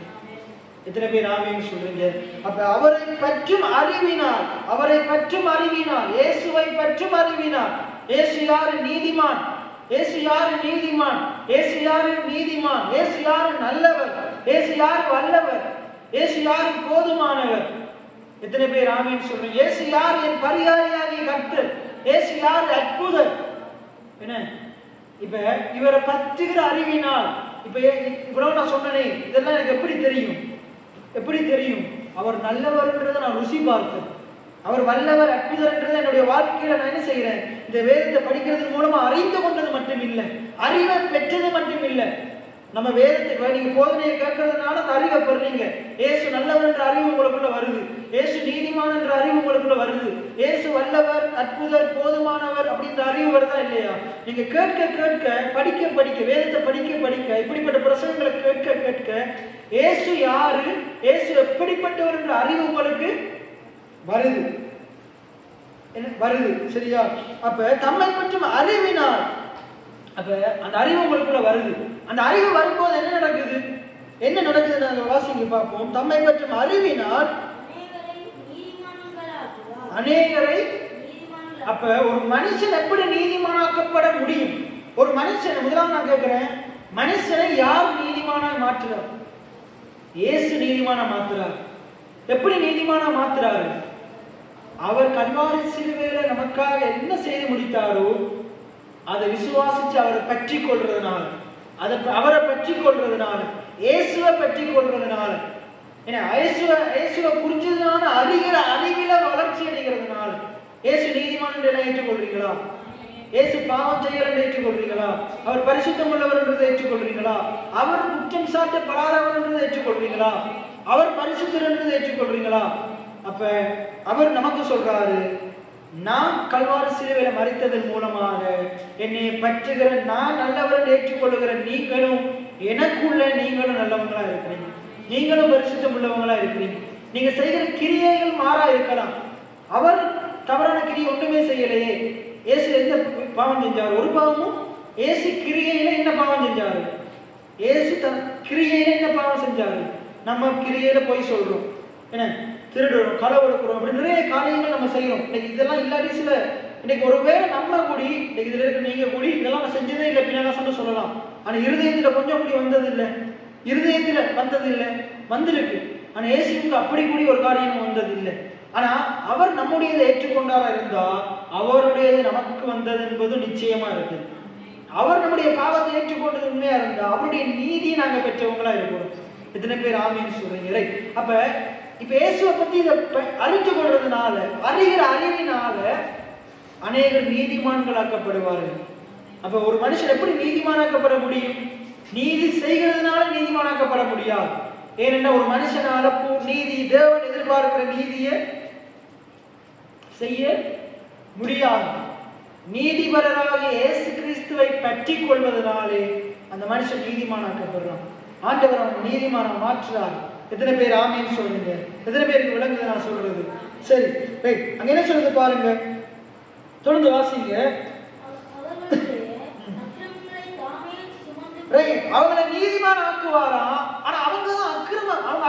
எத்தனை பேர் ஆமீன் சொல்றீங்க? அப்ப அவரை பற்றும் அறிவினார், அவரை பற்றும் அறிவினார், இயேசுவை பற்றும் அறிவினார். இயேசு யாரு? நீதிமான். இயேசு யாரு? நீதிமான். இயேசு யாரு? நீதிமான். இயேசு யாரு? நல்லவர். இயேசு யாரு? வல்லவர். இயேசு யாரு? போதுமானவர். எத்தனை பேர் ஆமீன் சொல்றீங்க? இயேசு யாரு? என் பரிகாரியாகிய கர்த்தர். இயேசு யாரு? அற்புதர். என்ன இப்ப இவரை பற்றுகிற அறிவினால், இப்ப இவ்வளவு நான் சொன்னனே, இதெல்லாம் எனக்கு எப்படி தெரியும்? எப்படி தெரியும்? அவர் நல்லவர்ன்றதை நான் ருசி பார்த்தேன், அவர் வல்லவர், அற்புதர்ன்றதை என்னுடைய வாழ்க்கையில நான் என்ன செய்யறேன்? இந்த வேதத்தை படிக்கிறது மூலமா அறிந்து கொண்டது மட்டும் இல்லை, அறிவை பெற்றது மட்டும் இல்லை. நம்ம வேதத்தை நீங்க போதனையை கேட்கறதுனால அந்த அறிவை பெறுறீங்க. இயேசு நல்லவர் என்ற அறிவு உங்களுக்குள்ள வருது, இயேசு நீதிமான் என்ற அறிவு உங்களுக்குள்ள வருது, இயேசு வல்லவர், அற்புதர், போதுமானவர் அப்படின்ற அறிவு வருதா இல்லையா? நீங்க கேட்க கேட்க, படிக்க படிக்க, வேதத்தை படிக்க படிக்க, இப்படிப்பட்ட பிரசங்கங்களை கேட்க கேட்க இயேசு யாரு, இயேசு எப்படிப்பட்டவர் என்ற அறிவு உங்களுக்கு வருது, வருது. சரியா? அப்ப தம்மை பற்றும் அறிவினார். அப்ப அந்த அறிவு உங்களுக்குள்ள வருது. அந்த அறிவு வரும்போது என்ன நடக்குது? என்ன நடக்குது? நாங்க வாசிங்க பார்ப்போம். தம்மை பற்றும் அறிவினால் அநேகரை. அப்ப ஒரு மனுஷன் எப்படி நீதிமானாக்கப்பட முடியும்? ஒரு மனுஷன், முதலாம் நான் கேட்கிறேன், மனுஷனை யார் நீதிமானா மாற்றுறார்? இயேசு நீதிமானா மாற்றுறார். எப்படி நீதிமானா மாற்றுறாரு? அவர் கல்வாரி சிலுவையில நமக்காக என்ன செய்து முடித்தாரோ அதை விசுவாசிச்சு அவரை பற்றி கொள்றதுனால, அவரை பற்றி கொள்றதுனால, இயேசுவை பற்றி கொள்றதுனால, ஏன்னா இயேசுவை புரிஞ்சதுனால அறிவில வளர்ச்சி அடைகிறதுனால, இயேசு நீதிமான் என்று ஏற்றுக்கொள்றீங்களா? இயேசு பாவம் செய்யல என்று ஏற்றுக்கொள்றீங்களா? அவர் பரிசுத்தம் உள்ளவர் என்றதை ஏற்றுக்கொள்றீங்களா? அவர் குற்றம் சாட்டப்படாதவர் என்றதை ஏற்றுக்கொள்றீங்களா? அவர் பரிசுத்தர் என்றதை ஏற்றுக்கொள்றீங்களா? அப்ப அவர் நமக்கு சொல்றாரு, நான் கல்வாரி சிலுவையில மரித்ததன் மூலமாக என்னை பற்றுகிற நான் நல்லவர் ஏற்றுக்கொள்ளுகிற நீங்களும் எனக்குள்ள நீங்களும் நல்லவங்களா இருக்கிறீங்க, நீங்களும் பரிசுத்தம் உள்ளவங்களா இருக்கிறீங்க. நீங்க செய்கிற கிரியைகள் மாறா இருக்கலாம். அவர் தவறான கிரியை ஒன்றுமே செய்யலையே. இயேசு எந்த பாவம் செஞ்சாரு? ஒரு பாவமும். இயேசு கிரியையில என்ன பாவம் செஞ்சாரு? இயேசு தன் கிரியையில என்ன பாவம் செஞ்சாரு? நம்ம கிரியையில போய் சொல்றோம், என்ன திருடுறோம், களை கொடுக்குறோம், அப்படி நிறைய காரியங்கள் நம்ம செய்யறோம். இன்னைக்கு இதெல்லாம் இல்லாட்டி சில இன்னைக்கு ஒருவேளை நம்ம கூடி இன்னைக்கு இதுல இருக்க நீங்க கூடி இதெல்லாம் நான் செஞ்சதே இல்லை பின்னாசம் சொல்லலாம். ஆனா இருதயத்துல கொஞ்சம் கூடி வந்தது இல்லை, இருதயத்துல வந்தது இல்லை, வந்திருக்கு. ஆனா இயேசுக்கு அப்படி கூடி ஒரு காரியம் வந்தது இல்லை. ஆனா அவர் நம்முடையதை ஏற்றுக்கொண்டாரா இருந்தா அவருடையது நமக்கு வந்தது என்பது நிச்சயமா இருக்கு. அவர் நம்முடைய பாவத்தை ஏற்றுக்கொண்டது உண்மையா இருந்தா அவருடைய நீதியை நாங்க பெற்றவங்களா இருக்கணும். எத்தனை பேர் ஆமீன்னு சொல்றீங்க? ரைட். அப்ப இப்ப இயேசுவை பத்தி இதை அறிந்து கொள்றதுனால, அறிகிற அறிவினால அநேகர் நீதிமான்களாக்கப்படுவார்கள். அப்ப ஒரு மனுஷன் எப்படி நீதிமானாக்கப்பட முடியும்? நீதி செய்கிறதுனால நீதிமானாக்கப்பட முடியாது. ஏனென்றால் ஒரு மனுஷனால நீதி, தேவன் எதிர்பார்க்கிற நீதியை செய்ய முடியாது. நீதிபரராகிய இயேசு கிறிஸ்துவை பற்றி கொள்வதனாலே அந்த மனுஷன் நீதிமானாக்கப்படுறான். ஆண்டவர் அவன் நீதிமான மாற்றுறார். எத்தனை பேர் ஆமீன்னு சொல்லுங்க? எத்தனை பேருக்கு விளங்குது நான் சொல்றது? சரி, ரைட். அங்க என்ன சொல்றது பாருங்க, தொடர்ந்து வாசிங்க. அவங்களை நீதிமான் ஆக்குவாராம். ஆனா அவங்க தான்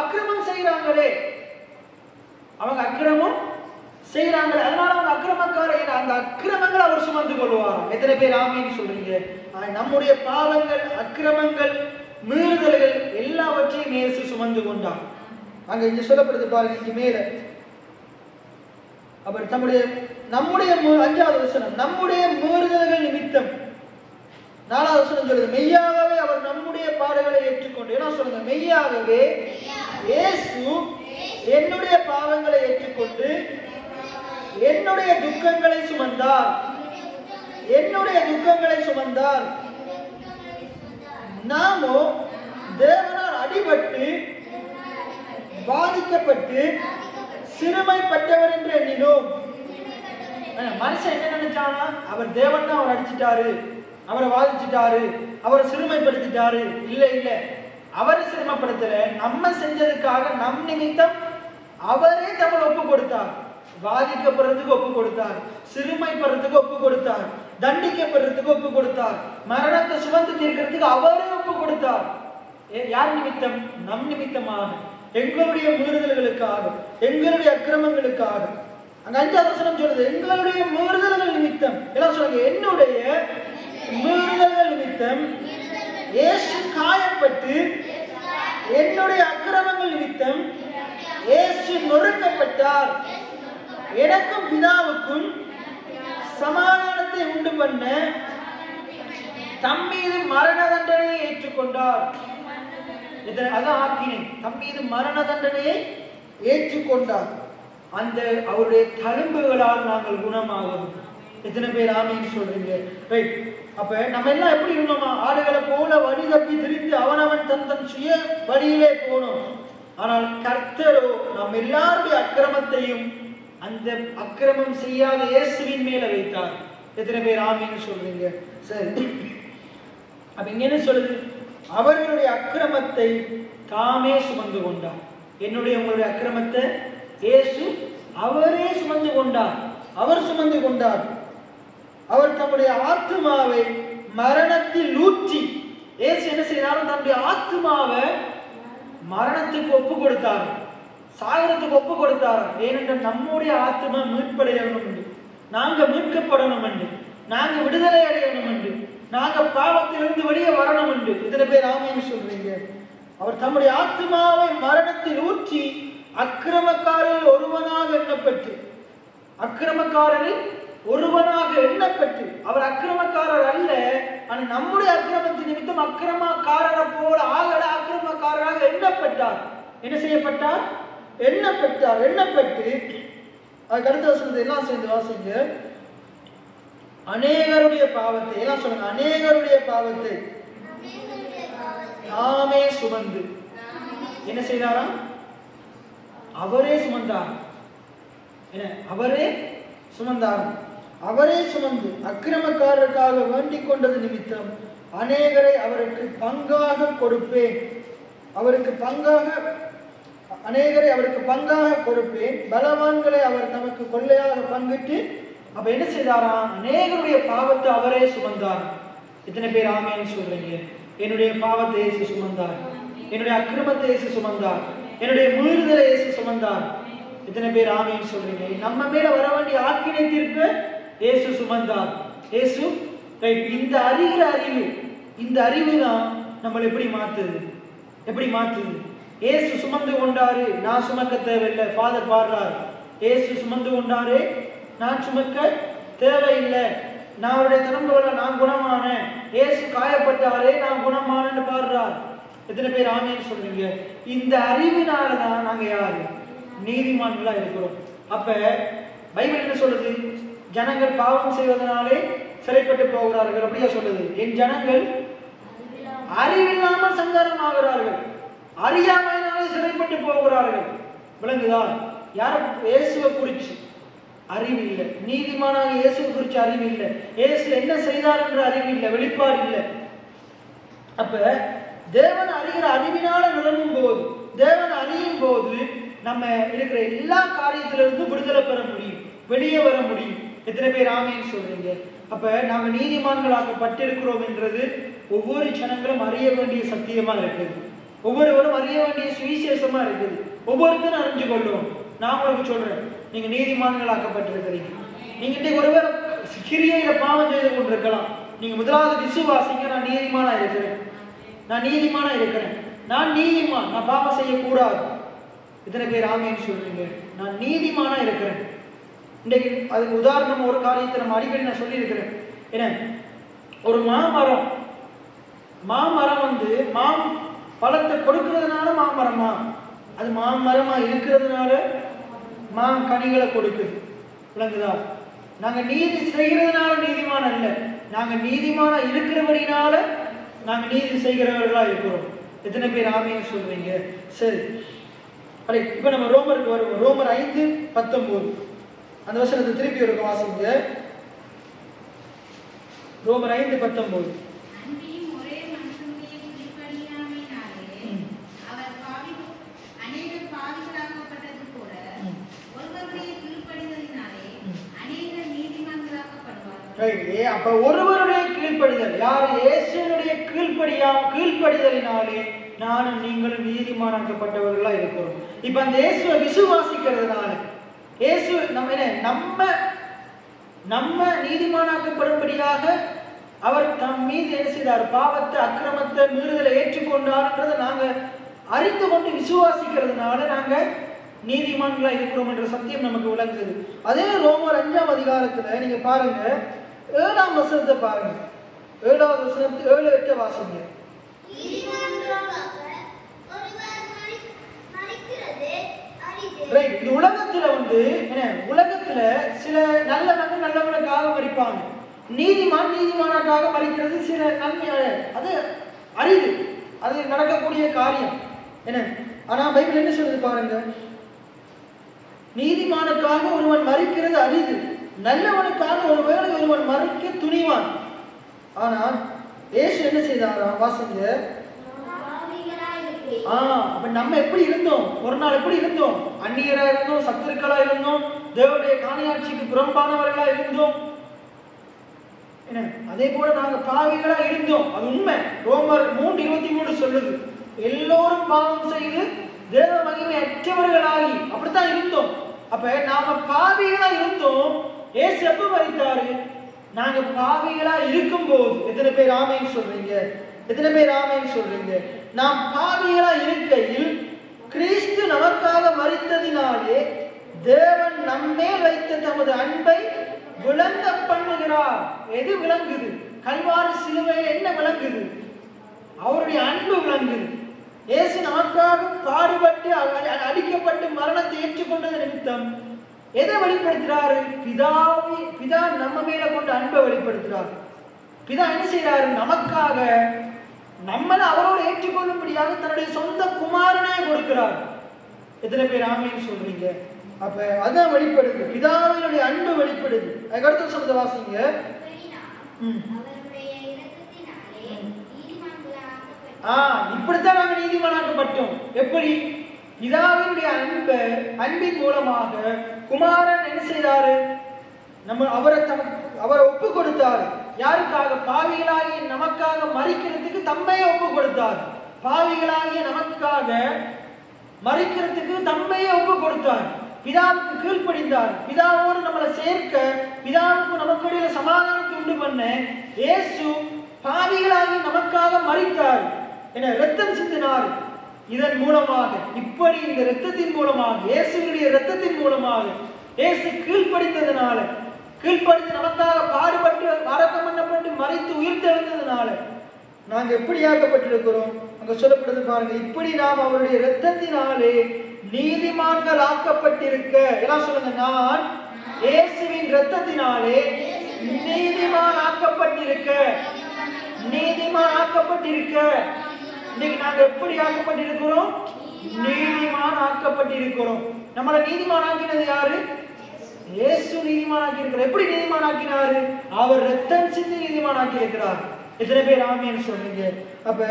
அக்கிரமம் செய்யறாங்களே, அவங்க அக்கிரமம் செய்யறாங்களே, அதனால அவங்க அக்கிரமக்காரர். அந்த அக்கிரமங்கள் அவர் சுமந்து கொள்வாராம். எத்தனை பேர் ஆமீன்னு சொல்றீங்க? நம்முடைய பாவங்கள், அக்கிரமங்கள், மீறுதல்கள் எல்லாவற்றையும் இயேசு சுமந்து கொண்டார். அங்க இங்க சொல்லப்படுது பாருங்க, இங்க மேல அவர் நம்முடைய 5வது வசனம், நம்முடைய மீறுதல்கள் நிமித்தம். 4வது வசனம் சொல்றது, மெய்யாகவே அவர் நம்முடைய பாடுகளை ஏற்றுக்கொண்டு. என்ன சொல்லுங்க? மெய்யாகவே இயேசு என்னுடைய பாவங்களை ஏற்றுக்கொண்டு என்னுடைய துக்கங்களை சுமந்தார். என்னுடைய துக்கங்களை சுமந்தார். நாமோ தேவனால் அடிபட்டு பாதிக்கப்பட்டு சிறுமைப்பட்டவர் என்று எண்ணினோம். மனுஷன் என்ன நினைச்சானா? அவர் தேவன் தான் அவர் அடிச்சுட்டாரு, அவரை வாதிச்சுட்டாரு, அவரை சிறுமைப்படுத்திட்டாரு. இல்ல இல்ல, அவரை சிறுமைப்படுத்தல. நம்ம செஞ்சதுக்காக நம் நிமித்தம் அவரே தமிழ் ஒப்பு கொடுத்தார். வாதிக்கப்படுறதுக்கு ஒப்பு கொடுத்தார், சிறுமைப்படுறதுக்கு ஒப்பு கொடுத்தார், தண்டிக்கப்படுறதுக்கு ஒப்பு கொடுத்தார், மரணத்தை சுமந்து தீர்க்கிறதுக்கு அவரே ஒப்பு கொடுத்தார். யார் நிமித்தம்? நம் நிமித்தமாக, எங்களுடைய மீறுதல்களுக்காக, எங்களுடைய அக்கிரமங்களுக்காக. அங்க 5வது வசனம் சொல்றது, எங்களுடைய மீறுதல்கள் நிமித்தம். எல்லாம் சொல்லுங்க, என்னுடைய மீறுதல்கள் நிமித்தம் இயேசு காயப்பட்டு, என்னுடைய அக்கிரமங்கள் நிமித்தம் இயேசு நொறுக்கப்பட்டார். எனக்கும் பிதாவுக்கும் சமாதானத்தை உண்டு பண்ண தம் மீது மரண தண்டனையை ஏற்றுக்கொண்டார். அதான் ஆக்கினை. தம் மீது மரண தண்டனையை ஏற்றுக்கொண்டார். அந்த அவருடைய தழும்புகளால் நாங்கள் குணமாகும். எத்தனை பேர் ஆமீன்னு சொல்றீங்க? ரைட். அப்ப நம்ம எல்லாம் எப்படி இருந்தோமா? ஆடுகளை போல வழி தப்பி திரிந்து அவனவன் தன் சுய வழியிலே போனோம். ஆனால் கர்த்தரோ நம் எல்லாருடைய அக்கிரமத்தையும் அந்த அக்கிரமம் செய்யாத இயேசுவின் மேல வைத்தார். எத்தனை பேர் ஆமீன்னு சொல்றீங்க? சரி. அப்ப இங்க என்ன சொல்லுது? அவர்களுடைய அக்கிரமத்தை தாமே சுமந்து கொண்டார். என்னுடைய உங்களுடைய அக்கிரமத்தை இயேசு அவரே சுமந்து கொண்டார். அவர் சுமந்து கொண்டார். அவர் தம்முடைய ஆத்துமாவை மரணத்தில் ஊற்றி, இயேசு என்ன செய்யறாரு? தன்னுடைய ஆத்துமாவை மரணத்துக்கு ஒப்பு கொடுத்தார், சாகரத்துக்கு ஒப்பு கொடுத்தார். ஏனென்றால் நம்முடைய ஆத்மா மீட்படையணும் என்று, நாங்க மீட்கப்படணும் என்று, நாங்க விடுதலை அடையணும் என்று, நாங்க பாவத்திலிருந்து வெளியே வரணும் என்று. இத்தனை பேர் ஆமீன்னு சொல்றீங்க? அவர் தம்முடைய ஆத்மாவை மரணத்தில் ஊற்றி அக்கிரமக்காரரில் ஒருவனாக எண்ணப்பட்டு, அக்கிரமக்காரரில் ஒருவனாக எண்ணப்பட்டு, அவர் அக்கிரமக்காரர் அல்ல, ஆனா நம்முடைய அக்கிரமத்தின் நிமித்தம் அக்கிரமக்காரரை போல ஆகல அக்கிரமக்காரராக எண்ணப்பட்டார். என்ன செய்யப்பட்டார்? எண்ணப்பட்டு அதுக்கு அடுத்த வசனத்தை எல்லாம் சேர்ந்து வாசிங்க. அநேகருடைய பாவத்தை எல்லாம் சொல்லுங்க. அநேகருடைய பாவத்தை நாமே சுமந்து என்ன செய்தாராம்? அவரே சுமந்தார். என்ன? அவரே சுமந்தார். அவரே சுமந்து அக்கிரமக்காரருக்காக வேண்டிக் கொண்டது நிமித்தம் அநேகரை அவருக்கு பங்காக கொடுப்பேன். அநேகரை அவருக்கு பங்காக கொடுப்பேன். பலவான்களை அவர் நமக்கு கொள்ளையாக பங்கிட்டு. அப்ப என்ன செய்தாராம்? அநேகருடைய பாவத்தை அவரே சுமந்தார். எத்தனை பேர் ஆமென் சொல்றீங்க? என்னுடைய பாவத்தை இயேசு சுமந்தார். என்னுடைய அக்கிரமத்தை இயேசு சுமந்தார். என்னுடைய மீறுதலை இயேசு சுமந்தார். எத்தனை பேர் ஆமென் சொல்றீங்க? நம்ம மேல வர வேண்டிய ஆக்கினை தீர்ப்பு இயேசு சுமந்தார். இயேசு இந்த அறிவு தான் நம்மளை எப்படி மாத்துது? இயேசு சுமந்து கொண்டாரு, நான் சுமக்க தேவையில்லை. ஃபாதர் பாடுறார், இயேசு சுமந்து கொண்டாரு, நான் சுமக்க தேவையில்லை. நான் அவருடைய திறம்புல நான் குணமான, இயேசு காயப்பட்டாரே, நான் குணமானன்னு பாடுறார். எத்தனை பேர் ஆமென் சொல்றீங்க? இந்த அறிவினாலதான் நாங்க யாரு? நீதிமான்களா இருக்கிறோம். அப்ப பைபிள் என்ன சொல்லுது? ஜனங்கள் பாவம் செய்வதனாலே சிறைப்பட்டு போகிறார்கள். அப்படியே சொல்லுது. என் ஜனங்கள் அறிவில்லாமல் சங்காரம் ஆகிறார்கள், அறியாமையினாலே சிறைப்பட்டு போகிறார்கள். விளங்குதா? யாரும் இயேசுவை குறிச்சு அறிவு இல்லை. நீதிமானாக இயேசுவை குறிச்சு அறிவு இல்லை. இயேசு என்ன செய்தார் என்ற அறிவு இல்லை, வெளிப்பாடு இல்லை. அப்ப தேவன் அறிகிற அறிவினால நிலவும் போது, தேவன் அறியும் போது நம்ம இருக்கிற எல்லா காரியத்திலிருந்து விடுதலை பெற முடியும், வெளியே வர முடியும். எத்தனை பேர் ஆமென் சொல்றீங்க? அப்ப நாம நீதிமான்களாக்கப்பட்டிருக்கிறோம் என்றது ஒவ்வொரு ஜனங்களும் அறிய வேண்டிய சத்தியமா இருக்குது. ஒவ்வொருவரும் அறிய வேண்டிய சுவிசேஷமா இருக்குது. ஒவ்வொருத்தரும் அறிஞ்சு கொள்ளும். நான் உங்களுக்கு சொல்றேன், நீங்க நீதிமான்களாக்கப்பட்டிருக்கிறீங்க. நீங்க இன்னைக்கு ஒருவர் கிரியையில பாவம் செய்து கொண்டிருக்கலாம். நீங்க முதலாவது விசுவாசிங்க, நான் நீதிமானா இருக்கிறேன், நான் நீதிமான், நான் பாவம் செய்யக்கூடாது. இத்தனை பேர் ஆமென் சொல்றீங்க? நான் நீதிமானா இருக்கிறேன். இன்றைக்கு அதுக்கு உதாரணம் ஒரு காரியத்தை நம்ம அடிக்கடி நான் சொல்லி இருக்கிறேன். என்ன? ஒரு மாமரம் பழத்தை கொடுக்கிறதுனால மாமரமா? அது மாமரமா இருக்கிறதுனால கனிகளை கொடுக்குது. விளங்குதா? நாங்க நீதி செய்கிறதுனால நீதிமான அல்ல, நாங்க நீதிமான இருக்கிறபடினால நாங்க நீதி செய்கிறவர்களா இருக்கிறோம். எத்தனை பேர் ஆமென் சொல்றீங்க? சரி, இப்ப நம்ம ரோமருக்கு வருவோம். ரோமர் 5:19 அந்த வசனத்தை திருப்பி ஒரு வாசிங்க. ரோமர் 5:19. அப்ப ஒருவருடைய கீழ்ப்படிதல், யார்? இயேசுனுடைய கீழ்ப்படிதலினாலே நானும் நீங்களும் நீதிமானாக்கப்பட்டவர்களா இருக்கிறோம். இப்ப அந்த இயேசுவை விசுவாசிக்கிறதுனால, இயேசு நம்ம நீதிமானாக்கப்படும்படியாக அவர் தம் மீது என்ன செய்தார்? பாவத்தை, அக்கிரமத்தை, மீறுதலை ஏற்றுக்கொண்டார்ன்றதை நாங்க அறிந்து கொண்டு விசுவாசிக்கிறதுனால நாங்க நீதிமான்களா இருக்கிறோம் என்ற சத்தியம் நமக்கு விளங்குது. அதே ரோமர் 5ஆம் அதிகாரத்துல நீங்க பாருங்க, 7ஆம் வசனத்தை பாருங்க. 7வது வசனத்தை 7-8 வாசிங்க. இந்த உலகத்துல உலகத்துல சில நல்லவனுக்காக மறிப்பாங்க. நீதிமானாக்காக மறிக்கிறது சில நன்மை, அது அரிது, அது நடக்கக்கூடிய காரியம். என்ன? ஆனா பைபிள் என்ன சொல்றது பாருங்க, நீதிமானுக்காக ஒருவன் மறிக்கிறது அரிது, நல்லவனுக்காக ஒருவேளை ஒருவன் மறிக்க துணிவான். ஆனால் இயேசு என்ன செய்தாரா? வாசிங்க. அப்ப நம்ம எப்படி இருந்தோம்? ஒரு நாள் எப்படி இருந்தோம்? அந்நியரா இருந்தோம், சத்துருக்களா இருந்தோம், தேவனுடைய காணியாட்சிக்கு புறம்பானவர்களா இருந்தோம். என்ன? அதே போல நாங்க பாவிகளா இருந்தோம், அது உண்மை. ரோமர் 3:23 சொல்லுது, எல்லோரும் பாவம் செய்து தேவ மகிமை அற்றவர்களாகி அப்படித்தான் இருந்தோம். அப்ப நாம பாவிகளா இருந்தோம். இயேசு எப்ப மரித்தாரு? நாங்க பாவிகளா இருக்கும் போது. எத்தனை பேர் ஆமென் சொல்றீங்க? நாம் பாவிகளா இருக்கையில் கிறிஸ்து நமக்காக மரித்ததினாலே தேவன் நம்மேல் வைத்த தமது அன்பை விளங்க பண்ணுகிறார். எது விளங்குது? கல்வாரி சிலுவையில் என்ன விளங்குது? அவருடைய அன்பு விளங்குது. இயேசு நமக்காக பாடுபட்டு அடிக்கப்பட்டு மரணத்தை ஏற்றுக்கொண்டது நிமித்தம் எதை வெளிப்படுத்துறாரு? பிதா நம்ம மேல கொண்ட அன்பை வெளிப்படுத்துறாரு. பிதா என்ன செய்யறாரு? நமக்காக நம்மளை அவரோடு ஏற்றுக்கொள்ளும்படியாக தன்னுடைய சொந்த குமாரனே கொடுக்கிறார். எத்தனை பேர் ஆமேன்னு சொல்றீங்க? அப்ப அதான் வெளிப்படுது, பிதாவினுடைய அன்பு வெளிப்படுது. அதுக்கடுத்து சொல்றத வாசிங்க. இப்படித்தான் நாங்க நீதிமானாக்கப்பட்டோம். எப்படி? பிதாவினுடைய அன்பின் மூலமாக குமாரன் என்ன செய்தாரு? அவரை ஒப்பு கொடுத்தார். யாருக்காக? பாவிகளாகிய நமக்காக மரிக்கிறதுக்கு தம்மையே ஒப்பு கொடுத்தார். பாவிகளாகிய நமக்காக மரிக்கிறதுக்கு தம்மையே ஒப்பு கொடுத்தார். பிதாவுக்கு கீழ்ப்படிந்தார். பிதாவோடு நம்மளை சேர்க்க, பிதாவுக்கு நமக்கு இடையில சமாதானத்தை உண்டு பண்ண இயேசு பாவிகளாகி நமக்காக மரித்தார். என இரத்தம் சிந்தினார். இதன் மூலமாக, இப்படி இந்த இரத்தத்தின் மூலமாக, இயேசுடைய இரத்தத்தின் மூலமாக, இயேசு கீழ்ப்படிந்ததுனால, கீழ்ப்படிந்து நமக்காக பாடுபட்டு அடக்கம் பண்ணப்பட்டு மரித்து உயிர் தெழுந்ததுனால நாங்க எப்படி ஆக்கப்பட்டிருக்கிறோம்? அங்க சொல்லப்படுது பாருங்க. இப்படி நாம் அவருடைய இரத்தத்தினாலே நீதிமான்கள் ஆக்கப்பட்டிருக்க. எல்லாம் சொல்லுங்க. நான் இயேசுவின் இரத்தத்தினாலே நீதிமான் ஆக்கப்பட்டிருக்க. நீதிமான் ஆக்கப்பட்டிருக்க. இன்னைக்கு நாங்க எப்படி ஆக்கப்பட்டிருக்கிறோம்? நீதிமான் ஆக்கப்பட்டிருக்கிறோம். நம்மளை நீதிமான் ஆக்கினது யாரு? இயேசு நீதிமான் ஆக்கி இருக்கிறார். எப்படி நீதிமான் ஆக்கினாரு? அவர் ரத்தம் சிந்தி நீதிமான் ஆக்கி இருக்கிறார். எத்தனை பேர் ஆமேன்னு சொல்றீங்க? அப்ப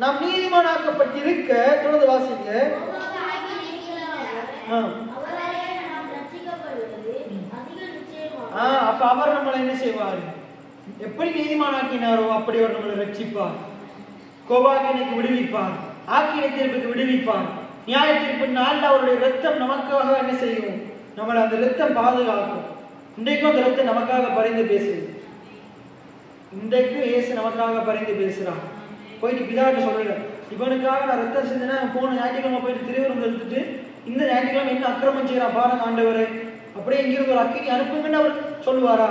நாம் நீதிமான் ஆக்கப்பட்டிருக்க. தொடர்ந்து வாசிங்க. அப்ப அவர் நம்மளை என்ன செய்வார்? எப்படி நீதிமான் ஆக்கினாரோ அப்படி அவர் நம்மளை ரட்சிப்பார். கோபாக்கினைக்கு விடுவிப்பார். ஆக்கினை தீர்ப்புக்கு விடுவிப்பார். நியாய தீர்ப்பு நாளில் அவருடைய ரத்தம் நமக்காக என்ன செய்யும்? நம்மளை அந்த ரத்தம் பாதுகாக்கும். இன்றைக்கும் அந்த ரத்தம் நமக்காக பரிந்து பேசுது. இன்றைக்கும் இயேசு நமக்காக பரிந்து பேசுறான். போயிட்டு பிதாட்டு சொல்லல, இவனுக்காக நான் ரத்தம் செஞ்சேன்னா போன ஞாயிற்றுக்கிழமை போயிட்டு திருவிழம் எடுத்துட்டு இந்த ஞாயிற்றுக்கிழமை என்ன அக்கிரமம் செய்யறான் பாருங்க ஆண்டவரே, அப்படியே இங்கிருந்து ஒரு அக்கினி அனுப்புங்கன்னு அவர் சொல்லுவாரா?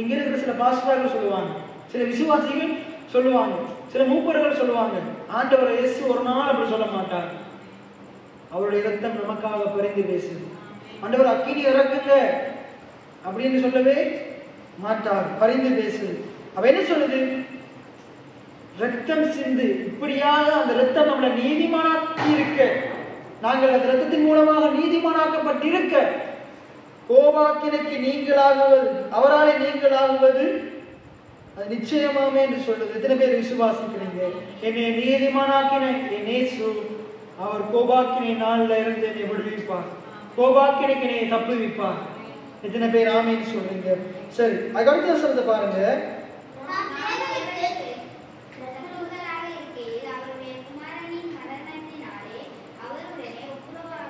இங்க இருக்கிற சில பாஸ்டர்கள் சொல்லுவாங்க, சில விசுவாசிகள் சொல்லுவாங்க, சில மூப்பர்கள் சொல்லுவாங்க. ஆண்டவர் இயேசு ஒரு நாள் அப்படி சொல்ல மாட்டார். அவருடைய இரத்தம் நமக்காக பரிந்து பேசுது. ஆண்டவர் அக்கினி இறக்குங்க அப்படின்னு சொல்லவே மாட்டார், பரிந்து பேசுது. அவ என்ன சொல்லுது? ரத்தம் சிந்து. இப்படியாக அந்த ரத்தம் நம்மளை நீதிமானாக்கி இருக்க, நாங்கள் அந்த ரத்தத்தின் மூலமாக நீதிமானாக்கப்பட்டிருக்க, கோபாக்கினைக்கு நீங்களாகுவது, அவராலே நீங்களாகுவது அது நிச்சயமாமே என்று சொல்லுது. எத்தனை பேர் விசுவாசிக்கிறீங்க? என்னை நீதிமானாக்கின என் இயேசு அவர் கோபாக்கினை நாளில் இருந்து என்னை விடுவிப்பார், கோபாக்கினைக்கு என்னை தப்புவிப்பார். எத்தனை பேர் ஆமேன்னு சொல்றீங்க? சரி, அதுக்கடுத்த சொல்றத பாருங்க.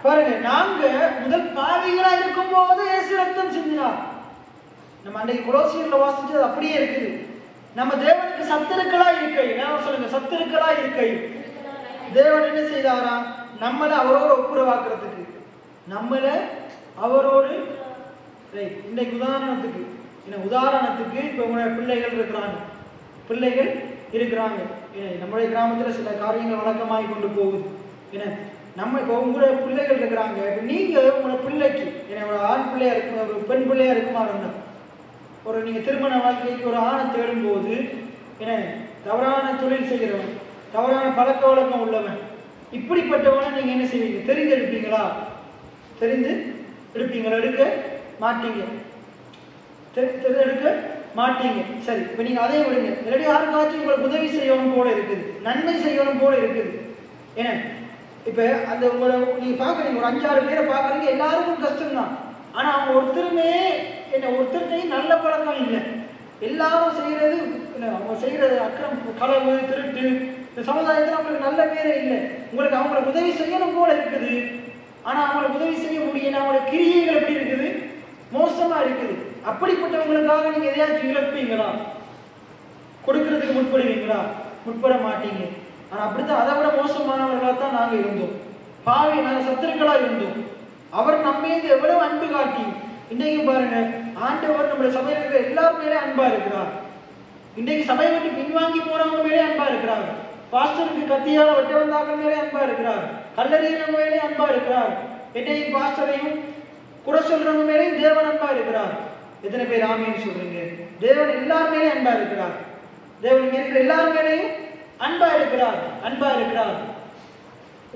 பாருங்க, நாங்க முதல் பாவிகளா இருக்கும் போது இயேசு ரத்தம் சிந்தினார். நம்ம அன்றைக்கு கொலோசியர்ல வாசிச்சது அப்படியே இருக்குது. நம்ம தேவனுக்கு சத்துருக்களா இருக்கை, சொல்லுங்க, சத்துருக்களா இருக்கை தேவன் என்ன செய்தாரா? நம்மளை அவரோடு ஒப்புரவாக்குறதுக்கு, நம்மளை அவரோடு இன்றைக்கு உதாரணத்துக்கு இப்ப உங்களுடைய பிள்ளைகள் இருக்கிறாங்க. நம்முடைய கிராமத்துல சில காரியங்கள் வழக்கமாகி கொண்டு போகுது. ஏன்னா நம்ம இப்போ உங்களுடைய பிள்ளைகள் இருக்கிறாங்க. நீங்க உங்களோட பிள்ளைக்கு ஒரு ஆண் பிள்ளையா இருக்கும், ஒரு பெண் பிள்ளையா இருக்குமா இருந்தா, ஒரு நீங்க திருமண வாழ்க்கைக்கு ஒரு ஆணை தேடும் போது தவறான தொழில் செய்கிறவன், தவறான பழக்க வழக்கம் உள்ளவன், இப்படிப்பட்டவனை நீங்க என்ன செய்வீங்க? தெரிந்து எடுப்பீங்களா? எடுக்க மாட்டீங்க. எடுக்க மாட்டீங்க. சரி, இப்ப நீங்க அதே விடுங்க. இல்லாட்டி யாருக்காச்சும் உங்களுக்கு உதவி செய்யணும் போல இருக்குது, நன்மை செய்யணும் போல இருக்குது. ஏன்னா இப்ப அந்த உங்களை நீங்க பாக்குறீங்க, ஒரு 5-6 பேரை பாக்குறீங்க, எல்லாருக்கும் கஷ்டம்தான். ஆனா அவங்க ஒருத்தர்கிட்டையும் நல்ல பழக்கம் இல்லை. எல்லாரும் செய்யறது, அவங்க செய்யறது அக்கிரம், களவு, திருட்டு. இந்த சமுதாயத்துல அவங்களுக்கு நல்ல பேரே இல்லை. உங்களுக்கு அவங்களுக்கு உதவி செய்யணும் போல இருக்குது, ஆனா அவங்களுக்கு உதவி செய்ய முடியல. அவங்களோட கிரியைகள் எப்படி இருக்குது? மோசமா இருக்குது. அப்படிப்பட்டவங்களுக்காக நீங்க எதையாச்சும் இழப்பீங்களா? கொடுக்கறதுக்கு முற்படுவீங்களா? முற்பட மாட்டீங்க. ஆனா அப்படித்தான், அதை விட மோசமானவர்களா தான் நாங்க இருந்தோம். நாங்க சத்துருக்களா இருந்தோம். அவர் நம்ம மீது எவ்வளவு அன்பு காட்டி, இன்னைக்கு பாருங்க, ஆண்டவர் நம்முடைய சபையில இருக்கிற எல்லாரும் மேலே அன்பா இருக்கிறார். இன்றைக்கு சபையை விட்டு பின்வாங்கி போனவங்க மேலே அன்பா இருக்கிறார். பாஸ்டருக்கு கத்தியால வெட்ட வந்தாக்கள் மேலே அன்பா இருக்கிறார். கல்லறியவங்க மேலே அன்பா இருக்கிறார். என்னையும் பாஸ்டரையும் குறை சொல்றவங்க மேலேயும் தேவன் அன்பா இருக்கிறார். எத்தனை பேர் ஆமீன் சொல்றீங்க? தேவன் எல்லார் மேலேயும் அன்பா இருக்கிறார். தேவன் இங்க இருக்கிற எல்லார் மேலேயும் அன்பா இருக்கிறார். அன்பா இருக்கிறார்.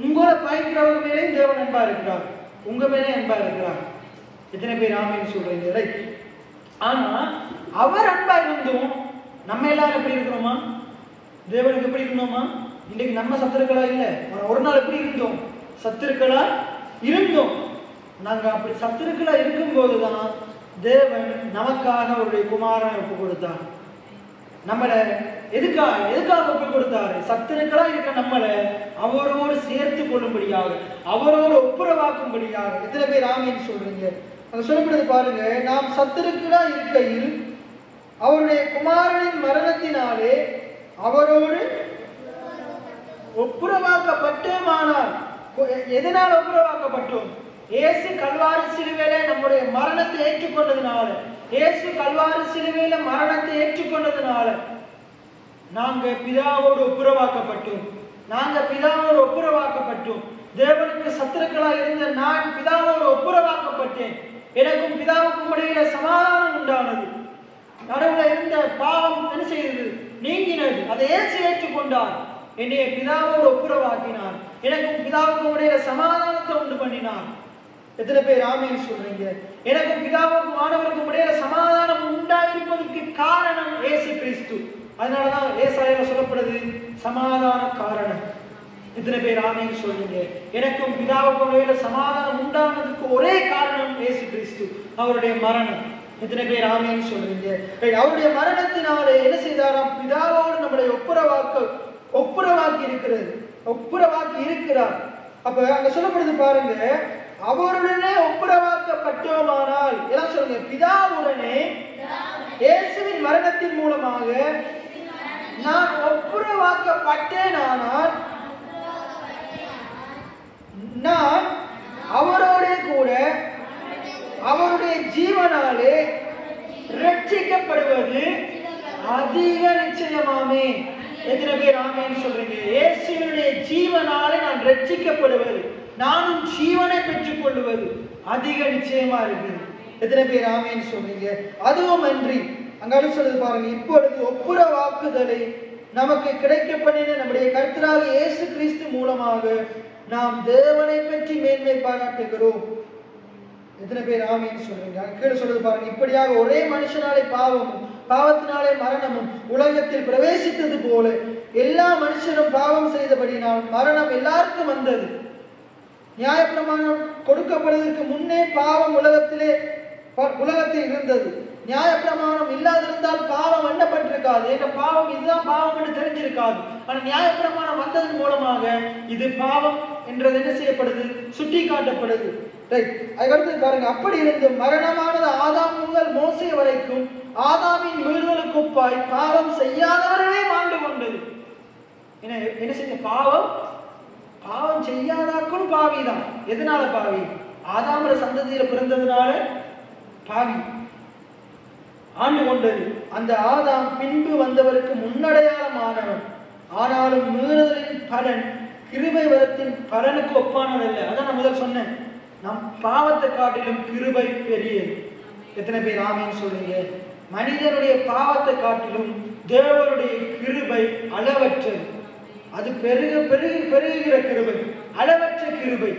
உங்களை பயக்கிறவங்க மேலேயும் தேவன் அன்பா இருக்கிறார். உங்க மேலே அன்பா இருக்கிறார். எத்தனை பேர் ஆமீன் சொல்றீங்க? ரைட். ஆனா அவர் அன்பா இருந்தும் நம்ம எல்லாரும் எப்படி இருக்கிறோமா? தேவனுக்கு எப்படி இருந்தோமா? இன்னைக்கு நம்ம சத்துருக்களா இல்ல. ஒரு நாள் எப்படி இருந்தோம்? சத்துருக்களா இருந்தோம். நாங்க அப்படி சத்துருக்களா இருக்கும் போதுதான் தேவன் நமக்காக அவருடைய குமாரனை ஒப்பு கொடுத்தார். நம்மளை எதுக்காக ஒப்பு கொடுத்தாரு? சத்துருக்களா இருக்க நம்மளை அவரோடு சேர்த்து கொள்ளும்படியாக, அவரோடு ஒப்புரவாக்கும்படியாக. எத்தனை பேர் ஆமீன் சொல்றீங்க? அங்க சொல்லப்படுது பாருங்க, நாம் சத்துருக்களா இருக்கையில் அவருடைய குமாரனின் மரணத்தினாலே அவரோடு ஒப்புரவாக்கப்பட்டோமானால். எதனால் ஒப்புரவாக்கப்பட்டோம்? இயேசு கல்வாரி சிலுவையில நம்முடைய மரணத்தை ஏற்றுக்கொண்டதுனால, இயேசு கல்வாரி சிலுவையில மரணத்தை ஏற்றுக்கொண்டதுனால நாங்க பிதாவோடு ஒப்புரவாக்கப்பட்டோம். நாங்க பிதாவோடு ஒப்புரவாக்கப்பட்டோம். தேவனுக்கு சத்துருக்களா இருந்த நான் பிதாவோடு ஒப்புரவாக்கப்பட்டேன். எனக்கும் பிதாவுக்கும் இடையில சமாதானம் உண்டானது. நடுவுல இருந்த பாவம் என்ன செய்தது? நீங்கினது. அதை இயேசு ஏற்றுக்கொண்டார். என்னைய பிதாவோடு ஒப்புரவாக்கினார். எனக்கும் பிதாவுக்கும் இடையில சமாதானத்தை உண்டு பண்ணினார். எத்தனை பேர் ஆமீன் சொல்றீங்க? எனக்கும் பிதாவுக்கும் ஆண்டவருக்கும் இடையில சமாதானம் உண்டாயிருப்பதற்கு காரணம் இயேசு கிறிஸ்து. அதனாலதான் ஏசாயால சொல்லப்படுது சமாதான காரணம். எத்தனை பேர் ஆமீன் சொல்றீங்க? எனக்கும் பிதாவுக்கும் இடையில சமாதானம் உண்டானதுக்கு ஒரே காரணம் இயேசு கிறிஸ்து, அவருடைய மரணம். எத்தனை பேர் ஆமீன் சொல்றீங்க? அவருடைய மரணத்தினாலே என்ன செய்தாராம்? பிதாவோடு நம்மளை ஒப்புரவாக்கி இருக்கிறார். அப்ப அங்க சொல்லப்படுது பாருங்க, அவருடனே ஒப்புரவாக்கப்பட்டோமானால், எல்லாம் சொல்லுங்க, பிதாவுடனே இயேசுவின் மரணத்தின் மூலமாக நான் ஒப்புரவாக்கப்பட்டேனானால் நான் அவரோட கூட அவருடைய ஜீவனாலே ரட்சிக்கப்படுவது அதிக நிச்சயமாமே. எத்தனை பேர் ஆமேன்னு சொல்றீங்க? இயேசுவினுடைய ஜீவனாலே நான் ரட்சிக்கப்படுவது, நானும் ஜீவனை பெற்றுக் கொள்வது அதிக நிச்சயமா இருக்குது. எத்தனை பேர் ஆமேன்னு சொல்றீங்க? அதுவும் அன்றி அங்காடி சொல்றது பாருங்க, இப்பொழுது ஒப்புரவாக்குதலை நமக்கு கிடைக்க பண்ணின நம்முடைய கர்த்தராக இயேசு கிறிஸ்து மூலமாக நாம் தேவனை பற்றி மேன்மை பாராட்டுகிறோம். எத்தனை பேர் ஆமீன் சொல்றீங்க? கீழே சொல்றது பாருங்க, இப்படியாக ஒரே மனுஷனாலே பாவமும் பாவத்தினாலே மரணமும் உலகத்தில் பிரவேசித்தது போல எல்லா மனுஷனும் பாவம் செய்தபடினால் மரணம் எல்லாருக்கும் வந்தது. நியாயப்பிரமாணம் கொடுக்கப்படுவதற்கு முன்னே பாவம் உலகத்தில் இருந்தது. நியாயப்பிரமாணம் இல்லாதிருந்தால் பாவம் எண்ணப்பட்டிருக்காது. என்ற பாவம் இதுதான் பாவம் என்று தெரிஞ்சிருக்காது. ஆனால் நியாயப்பிரமாணம் வந்ததன் மூலமாக இது பாவம் என்றது என்ன செய்யப்படுது? சுட்டி காட்டப்படுது. ரைட். அதுக்கடுத்து பாருங்க, அப்படி இருந்து மரணமானது ஆதாம் முதல் மோசே வரைக்கும் ஆதாமின் மீறுதலுக்கு ஒப்பாய் பாவம் செய்யாதவர்களே மாண்டு கொண்டது. என்ன செய்ய? பாவம் செய்யாதாக்கும் பாவிதான். எதனால பாவி? ஆதாமர சந்ததியில பிறந்ததுனால பாவி ஆண்டு கொண்டது. அந்த ஆதாம் பின்பு வந்தவருக்கு முன்னடையாளமானவன். ஆனாலும் மீறுதலின் பலன் கிருபை வரத்தின் பலனுக்கு ஒப்பானதல்ல. அதான் நான் முதல் சொன்னேன், நம் பாவத்தை காட்டிலும் கிருபை பெரியது. எத்தனை பேர் ஆமீன் சொல்றீங்க? மனிதனுடைய பாவத்தை காட்டிலும் தேவனுடைய கிருபை அளவற்றது. அது பெருகுகிற கிருபை, அளவற்ற கிருபை.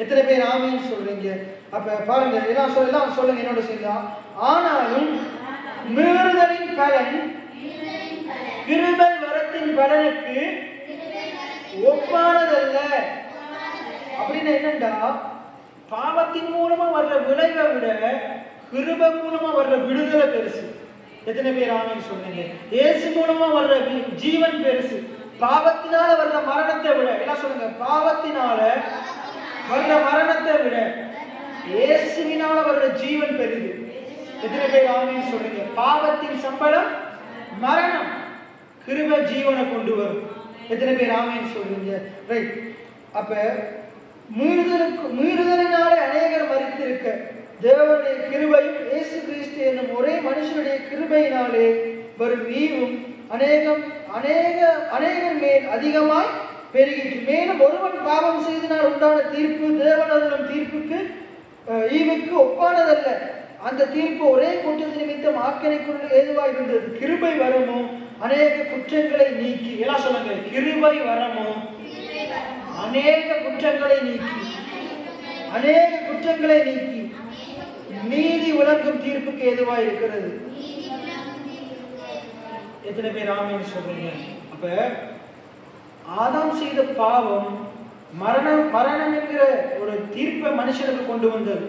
எத்தனை பேர் ஆமீன் சொல்றீங்க? அப்ப பாருங்க, எல்லாம் சொல்லுங்க என்னோட செய்தா. ஆனாலும் மீறுதலின் பலன் கிருபை வரத்தின் பலனுக்கு ஒப்பானதல்ல. அப்படின்னு என்னண்டா, பாவத்தின் மூலமா வர்ற விளைவை விட கிருபை மூலமா வர்ற விடுதலை பெருசு. எத்தனை பேர் ஆமீன் சொல்றீங்க? இயேசு மூலமா வர்ற ஜீவன் பெருசு. பாவத்தினால வர்ற மரணத்தை விட, என்ன சொல்லுங்க, பாவத்தினால வர்ற மரணத்தை விட இயேசுவினால வர்ற ஜீவன் பெரிது. எத்தனை பேர் ஆமீன் சொல்றீங்க? பாவத்தின் சம்பளம் மரணம், கிருபை ஜீவனை கொண்டு வரும். எத்தனை பேர் ஆமீன் சொல்றீங்க? ரைட். அப்ப மீறுதலினாலே அநேகர் மரித்திருக்க தேவனுடைய கிருபையும் இயேசு கிறிஸ்து என்னும் ஒரே மனுஷனுடைய கிருபையினாலே வரும் ஈவும் அநேகர் மேல் அதிகமாய் பெருகிற்று. மேலும் ஒருவன் பாவம் செய்தனால் உண்டான தீர்ப்பு தேவன் அருளும் தீர்ப்புக்கு ஈவுக்கு ஒப்பானதல்ல. அந்த தீர்ப்பு ஒரே குற்றத்தின் நிமித்தம் ஆக்கினைக்குள் ஏதுவாய் இருந்தது. கிருபை வரமோ அநேக குற்றங்களை நீக்கி, எல்லாம் சொல்லுங்க, கிருபை வரமோ அநேக குற்றங்களை நீக்கி நீதி விளக்கும் தீர்ப்புக்கு ஏதுவாய் இருக்கிறது. எத்தனை பேர் ஆமென் சொல்றீங்க? அப்ப ஆதாம் செய்த பாவம் மரணம் என்கிற ஒரு தீர்ப்பை மனுஷனுக்கு கொண்டு வந்தது.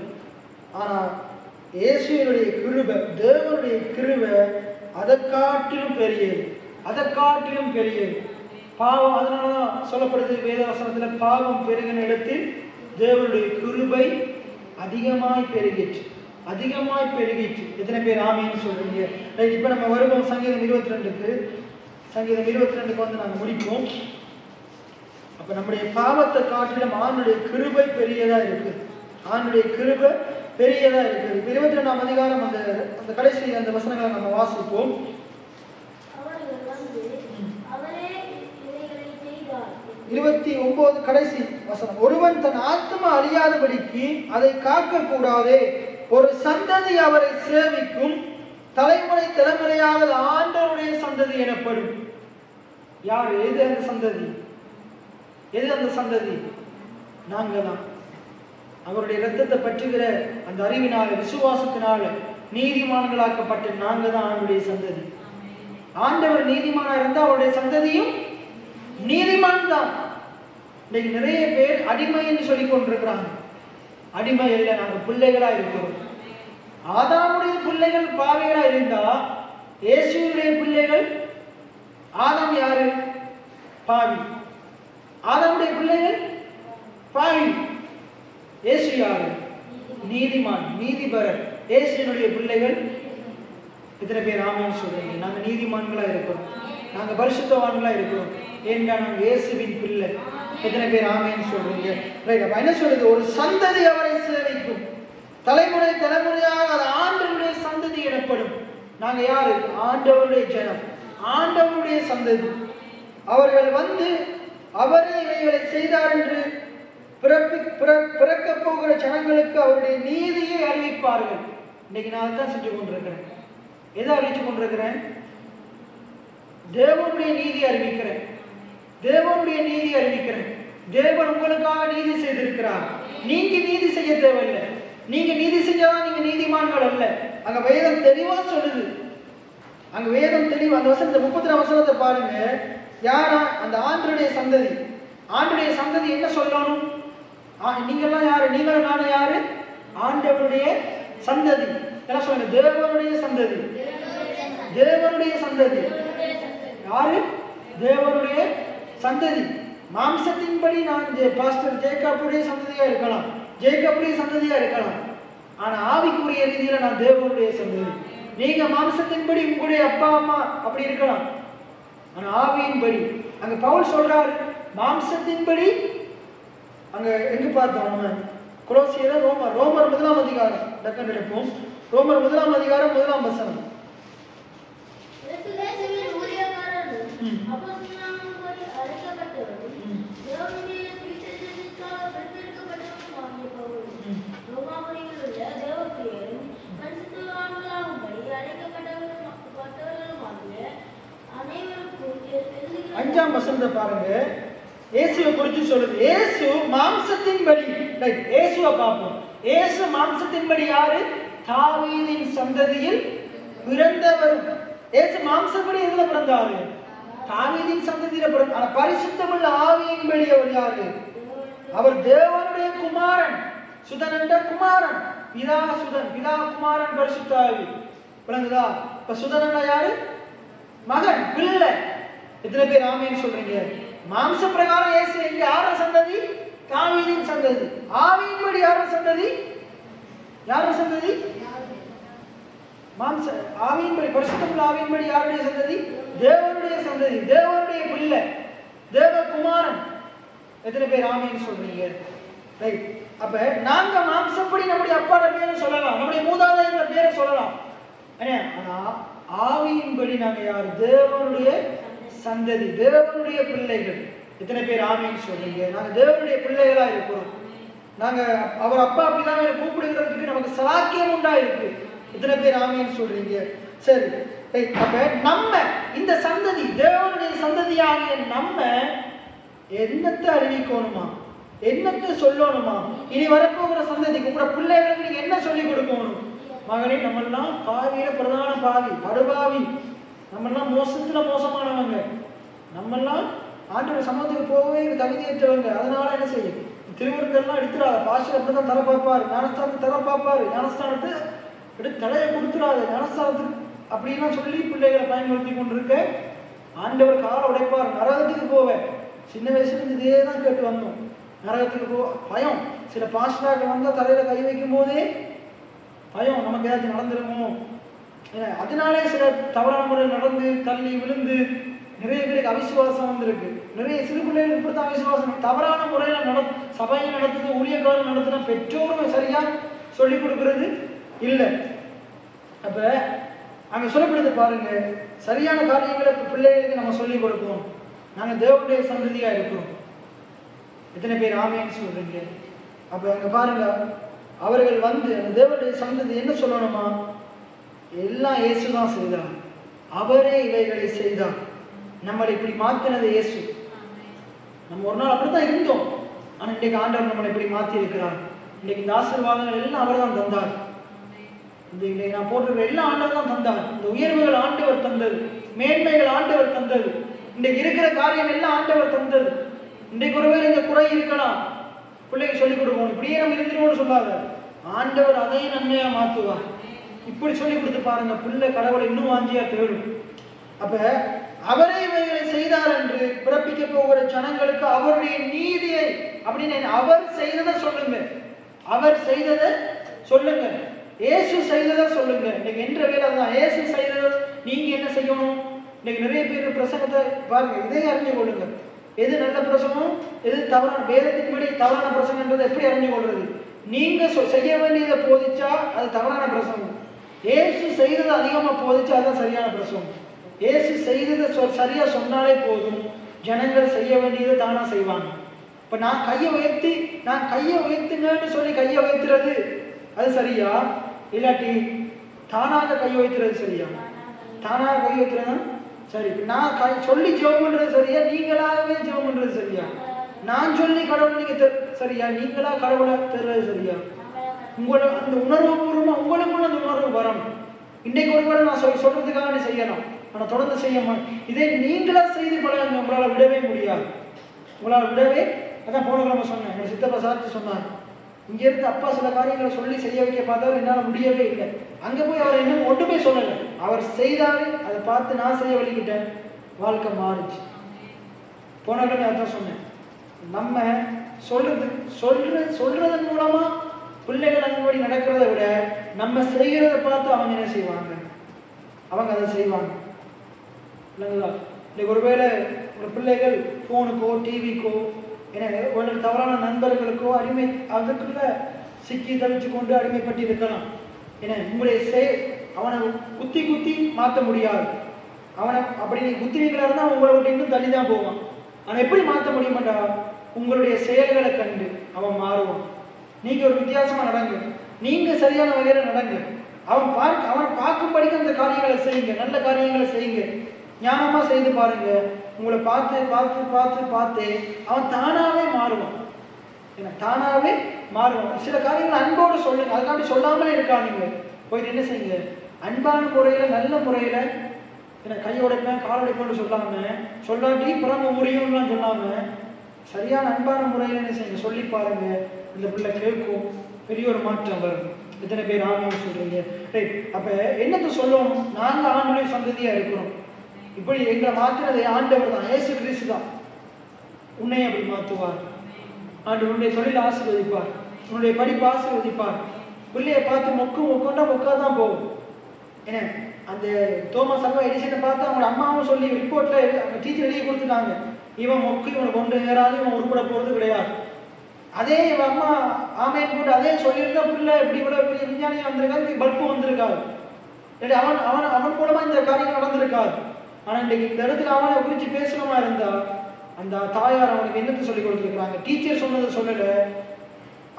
ஆனா இயேசுவினுடைய கிருபை, தேவனுடைய கிருபை அதை காட்டிலும் பெரியது. பாவம், அதனாலதான் சொல்லப்படுது வேதவசனத்துல, பாவம் பெருகின இடத்தில் தேவனுடைய கிருபை அதிகமாய் பெருகிற்று. எத்தனை பேர் ஆமென் சொல்றீங்க? இப்ப நம்ம வருவோம் சங்கீதம் 22க்கு. சங்கீதம் 22க்கு வந்து நாங்க முடிப்போம். அப்ப நம்முடைய பாவத்தை காட்டிலும் ஆண்டுடைய கிருபை பெரியதா இருக்கு. 22ஆம் அதிகாரம் அந்த கடைசி அந்த வசனங்களை நம்ம வாசிப்போம். 29 கடைசி வசனம். ஒருவன் தன் ஆத்மா அழியாதபடிக்கு அதை காக்க கூடாதே, ஒரு சந்ததி அவரை சேவிக்கும், தலைமுறையாக ஆண்டவருடைய சந்ததி எனப்படும். யார்? எது அந்த சந்ததி? நாங்க தான். அவருடைய இரத்தத்தை பற்றுகிற அந்த அறிவினால, விசுவாசத்தினால நீதிமான்களாக்கப்பட்ட நாங்க தான் ஆண்டவருடைய சந்ததி. ஆண்டவர் நீதிமானா இருந்தா அவருடைய சந்ததியும் நீதிமான் தான். இன்னைக்கு நிறைய பேர் அடிமை என்று சொல்லிக் கொண்டிருக்கிறாங்க. அடிமை இல்லை, நாங்க பிள்ளைகளா இருக்கிறோம். ஆதாமுடைய பிள்ளைகள் பாவிகளா இருந்தா இயேசுவினுடைய பிள்ளைகள், ஆதாம் யாரு? பாவி. ஆதாமுடைய பிள்ளைகள் பாவி. இயேசு யாரு? நீதிமான், நீதிபரர். இயேசுவினுடைய பிள்ளைகள் எத்தனை பேர் ஆமென் சொல்றீங்க? நாங்க நீதிமான்களா இருக்கிறோம், நாங்க பரிசுத்தவான்களா இருக்கிறோம். ஏன்னா நாங்க இயேசுவின் பிள்ளை. எத்தனை பேர் ஆமென் சொல்றீங்க? ரைட். அப்ப என்ன சொல்றது? ஒரு சந்ததி அவரை சேவிக்கும், தலைமுறையாக அது ஆண்டவருடைய சந்ததி எனப்படும். நாங்க யாரு? ஆண்டவருடைய ஜனம், ஆண்டவருடைய சந்ததி. அவர்கள் வந்து அவரே இவைகளை செய்தார் என்று பிறக்க போகிற ஜனங்களுக்கு அவருடைய நீதியை அறிவிப்பார்கள். இன்னைக்கு நான் தான் செஞ்சு கொண்டிருக்கிறேன். எதை அறிவிச்சு கொண்டிருக்கிறேன்? தேவனுடைய நீதி அறிவிக்கிறேன். தேவன் உங்களுக்காக நீதி செய்திருக்கிறார். நீங்க நீதி செய்ய தேவையில்லை. நீங்க நீதி செஞ்சாதான் நீங்க நீதிமான்கள் அல்ல. அங்க வேதம் தெளிவா சொல்லுது. அந்த வசனத்தை 30 வசனத்தை பாருங்க. யாரா? அந்த ஆண்டவருடைய சந்ததி. ஆண்டவருடைய சந்ததி என்ன சொல்லணும்? நீங்கெல்லாம் யாரு? நீங்களும் நானும் யாரு? ஆண்டவருடைய சந்ததி. என்ன சொல்லுங்க? தேவனுடைய சந்ததி. யாரு? தேவனுடைய சந்ததி. மாம்சத்தின்படி நான் பாஸ்டர் ஜேக்கப்புடைய சந்ததியா இருக்கலாம். ஆனா ஆவிக்குரிய ரீதியில நான் தேவனுடைய சந்ததி. நீங்க மாம்சத்தின்படி உங்களுடைய அப்பா அம்மா அப்படி இருக்கலாம். ஆனா ஆவியின்படி, அங்க பவுல் சொல்றாரு, மாம்சத்தின்படி. அங்க எங்க பார்த்தோம் நம்ம? கொலோசியர், ரோமர் 1ஆம் அதிகாரம். டக்குன்னு எடுப்போம். ரோமர் 1ஆம் அதிகாரம் 1ஆம் வசனம். அஞ்சாம் வசனத்தை பாருங்க. இயேசுவை குறித்து சொல்லுது. இயேசு மாம்சத்தின்படி, இயேசுவை பார்ப்போம். இயேசு மாம்சத்தின்படி யாரு? தாவீதின் சந்ததியில் பிறந்தவர். இயேசு மாம்சப்படி எதுல பிறந்தாரு? தாவீதின் சந்ததியில பிறந்த. ஆனா பரிசுத்தமுள்ள ஆவியின்படி அவர் யாரு? அவர் தேவனுடைய குமாரன். சுதன் என்ற குமாரன். பிதா சுதன், பிதா குமாரன், பரிசுத்த ஆவி. விளங்குதா? இப்ப சுதன் யாரு? மகன், பிள்ளை. எத்தனை பேர் ஆமென் சொல்றீங்க? மாம்ச பிரகாரம் இயேசு எங்க? யார சந்ததி? தாவீதின் சந்ததி. ஆவியின்படி யார சந்ததி? ஆவியின்படி, பரிசுத்தமுள்ள ஆவியின்படி யாருடைய சந்ததி? தேவனுடைய சந்ததி, தேவனுடைய பிள்ளை, தேவகுமாரன். எத்தனை பேர் ஆமென் சொல்றீங்க? ரைட். அப்ப நாங்க மாம்சப்படி நம்முடைய அப்பாட பேரை சொல்லலாம், நம்முடைய மூதாதையர் பேரை சொல்லலாம். ஆனா ஆவியின்படி நாங்க யார்? தேவனுடைய சந்ததி, தேவனுடைய பிள்ளைகள். எத்தனை பேர் ஆமீன் சொல்றீங்க? நாங்க தேவனுடைய பிள்ளைகளா இருக்கிறோம். நாங்க அவர் அப்பா அப்படிதான் கூப்பிடுகிறதுக்கு நமக்கு சாக்கியம் உண்டா இருக்கு. எத்தனை பேர் ஆமீன் சொல்றீங்க? சரி, அப்ப நம்ம இந்த சந்ததி, தேவனுடைய சந்ததியாகிய நம்ம என்னத்தை அறிவிக்கணுமா, என்னத்தை சொல்லணுமா? இனி வரப்போகிற சந்ததிக்கு உங்களோட பிள்ளைகளுக்கு நீங்க என்ன சொல்லி கொடுக்கணும்? மகனே, நம்மெல்லாம் பாவியில பிரதான பாவி, படுபாவி, நம்மெல்லாம் மோசத்துல மோசமானவங்க, நம்மெல்லாம் ஆண்டோட சமூகத்துக்கு போகவே தகுதியற்றவங்க. அதனால என்ன செய்யும்? திருவிருந்தெல்லாம் எடுத்துடாத, பாஸ்டர் அப்படிதான் தர பார்ப்பாரு, ஞானஸ்தானத்தை தர பார்ப்பாரு, ஞானஸ்தானத்தை எடுத்து தலையை கொடுத்துடாது, ஞானஸ்தானத்துக்கு அப்படின்லாம் சொல்லி பிள்ளைகளை பயன்படுத்தி கொண்டிருக்க ஆண்டவர் காலை உடைப்பார். நரகத்துக்கு போவேன். சின்ன வயசுல இருந்து இதே தான் கேட்டு வந்தோம். நரகத்துக்கு பயம். சில பாஸ்டராக வந்தால் தலையில கை வைக்கும் போதே பயம், நமக்கு ஏதாச்சும் நடந்துருமோ. அதனாலே சில தவறான முறையில் நடந்து தள்ளி விழுந்து நிறைய பேருக்கு அவிசுவாசம் வந்திருக்கு. நிறைய சிறு பிள்ளைகளுக்கு இப்படித்தான் அவிசுவாசம். தவறான முறையில சபையை நடத்துது, ஊழியக்காரர் நடத்துனா பெற்றோரும் சரியா சொல்லிக் கொடுக்கறது இல்லை. அப்ப அங்க சொல்லப்படுது பாருங்க, சரியான காரியங்களை பிள்ளைகளுக்கு நம்ம சொல்லிக் கொடுப்போம். நாங்க தேவனுடைய சந்ததியா இருக்கிறோம். எத்தனை பேர் ஆமேன்னு சொல்றீங்க? அப்ப அங்க பாருங்க, அவர்கள் வந்து அந்த தேவனுடைய சந்ததி என்ன சொல்லணுமா? எல்லாம் இயேசுதான் செய்தார், அவரே இவைகளை செய்தார், நம்மளை இப்படி மாத்தினது இயேசு. நம்ம ஒரு நாள் அப்படித்தான் இருந்தோம், ஆனா இன்றைக்கு ஆண்டவர் நம்மளை இப்படி மாத்தி இருக்கிறார். இன்னைக்கு இந்த ஆசீர்வாதங்கள் எல்லாம் அவர் தான் தந்தார். இந்த நான் போட்டிருக்கிற எல்லா ஆண்டவர் தான் தந்தார். இந்த உயர்வுகள் ஆண்டவர் தந்தது, மேன்மைகள் ஆண்டவர் தந்தது, இன்றைக்கு இருக்கிற காரியம் எல்லாம் ஆண்டவர் தந்தது. இன்றைக்கு ஒருவேளை இந்த குறை இருக்கலாம், பிள்ளைக்கு சொல்லிக் கொடுக்கணும், இப்படியே நம்ம இருந்துருவோம்னு சொல்லாத, ஆண்டவர் அதையும் நன்மையா மாற்றுவார். இப்படி சொல்லி கொடுத்து பாருங்க, பிள்ளை கடவுளை இன்னும் வாஞ்சியா தேடும். அப்ப அவரே இவைகளை செய்தார் என்று பிறப்பிக்க போகிற ஜனங்களுக்கு அவருடைய நீதியை அப்படின்னு அவர் செய்ததை சொல்லுங்க, அவர் செய்ததை சொல்லுங்க, இயேசு செய்ததை சொல்லுங்க. இன்னைக்கு என்ற வேலை தான், இயேசு செய்ததை நீங்க என்ன செய்யணும்? இன்னைக்கு நிறைய பேர் பிரசங்கத்தை பாருங்க, இதை அறிஞ்சு கொள்ளுங்க. எது நல்ல பிரசங்கம், எது தவறான, வேதத்தின் படி தவறான பிரசங்கன்றதை எப்படி அறிஞ்சு கொள்றது? நீங்க செய்ய வேண்டியதை போதிச்சா அது தவறான பிரசங்கம், இயேசு செய்ததை அதிகமா போதிச்சா அதுதான் சரியான பிரசங்கம். இயேசு செய்ததை சரியா சொன்னாலே போதும், ஜனங்கள் செய்ய வேண்டியதை தானா செய்வாங்க. இப்ப நான் கையை உயர்த்துங்கன்னு சொல்லி கையை உயர்த்துறது அது சரியா? இல்லாட்டி தானாக கை வைக்கிறது சரியா? தானாக கை வைக்கிறது சரி. நான் சொல்லி ஜெபம் பண்றது சரியா? நீங்களாகவே ஜெபம் பண்றது சரியா? நான் சொல்லி கடவுளை நீங்க சரியா? நீங்களா கடவுளை தர்றது சரியா? உங்களோட அந்த உணர்வு பூர்வமா உங்களுக்குள்ள அந்த உணர்வு வரணும். இன்னைக்கு ஒருவேளை நான் சொல்றதுக்காக நீ செய்யலாம், ஆனா தொடர்ந்து செய்ய மாட்டேன். இதை நீங்களா செய்து பழகுங்க, உங்களால விடவே முடியாது. உங்களால் விடவே, அதான் போன கிழமை சொன்னேன், எங்க சித்தப்பா சார்த்து சொன்னார், இங்க இருந்து அப்பா சில காரியங்களை சொல்லி செய்ய வைக்க பார்த்தவர் என்னால முடியவே இல்லை. அங்க போய் அவர் என்ன ஒன்றுமே சொல்லலை, அவர் செய்தாரு, அதை பார்த்து நான் செய்ய வலிக்கிட்டேன், வாழ்க்கை மாறிச்சு. போன கிழமை அதான் சொன்னேன், நம்ம சொல்றதன் மூலமா பிள்ளைகள் அன்படி நடக்கிறத விட நம்ம செய்கிறத பார்த்து அவங்க என்ன செய்வாங்க? அவங்க அதை செய்வாங்க இல்லைங்களா? இன்னைக்கு ஒருவேளை ஒரு பிள்ளைகள் போனுக்கோ டிவிக்கோ ஒரு தவறான நண்பர்களுக்கோ அடிமை, அதுக்குள்ள சிக்கி தவிச்சு கொண்டு அடிமைப்பட்டு இருக்கலாம். ஏன்னா உங்களுடைய அவனை குத்தி மாற்ற முடியாது. அவனை அப்படி நீ குத்தினீங்களா இருந்தா உங்களை விட்டு இன்னும் தள்ளி தான் போவான். அவனை எப்படி மாற்ற முடியுமாட்டா? உங்களுடைய செயல்களை கண்டு அவன் மாறுவான். நீங்க ஒரு வித்தியாசமா நடங்க, நீங்க சரியான வகையில நடங்க, அவனை பார்க்கும்படிக்கு அந்த காரியங்களை செய்யுங்க, நல்ல காரியங்களை செய்யுங்க, ஞானமா செய்து பாருங்க. உங்களை பார்த்து பார்த்து பார்த்து பார்த்து அவன் தானாவே மாறுவான். தானாவே மாறுவான். சில காரியங்களை அன்போடு சொல்லுங்க, அதுக்காண்டி சொல்லாமலே இருக்காதீங்க. போயிட்டு என்ன செய்யுங்க, அன்பான முறையில நல்ல முறையில கையோடைப்பேன் காலோடைப்பேன்னு சொல்லாட்டி புறம முறியும்லாம் சொல்லாம சரியான அன்பான முறையில என்ன செய்யுங்க, சொல்லி பாருங்க. இந்த பிள்ளை கேட்கும், பெரிய ஒரு மாற்றம் வரும். எத்தனை பேர் ஆமைன்னு சொல்றீங்க? ரைட். அப்ப என்னத்தை சொல்லணும்? நாங்க ஆண்டுடைய சந்ததியா இருக்கிறோம். இப்படி எங்களை மாத்தினது ஆண்டவர் தான், இயேசு கிறிஸ்து தான். உன்னை அப்படி மாற்றுவார். ஆண்டவர் உன்னுடைய தொழில் ஆசீர்வதிப்பார், உன்னுடைய படிப்பு ஆசீர்வதிப்பார். பிள்ளையை பார்த்து மொக்கொண்டா மொக்காதான் போகும். ஏன்னா அந்த தோமஸ் அல்வா எடிசனை பார்த்து அவங்க அம்மாவும் சொல்லி ரிப்போர்ட்ல அவங்க டீச்சர் எழுதி கொடுத்துட்டாங்க, இவன் மொக்கு, இவனை கொண்டு நேராது, இவன் உருப்பட போறது கிடையாது. அதே இவன் அம்மா ஆமைன்னு போட்டு அதே சொல்லியிருந்தா பிள்ளை இப்படி கூட பெரிய விஞ்ஞானியா வந்திருக்காரு, பல்பு வந்திருக்காரு. அவன் அவன் அவன் மூலமா இந்த காரியம் நடந்திருக்காது. ஆனா இன்னைக்கு இந்த இடத்துல அவனை குறிச்சு பேசணுமா இருந்தா அந்த தாயார் அவனுக்கு என்னத்தை சொல்லி கொடுத்துருக்காங்க? டீச்சர் சொன்னதை சொல்லல.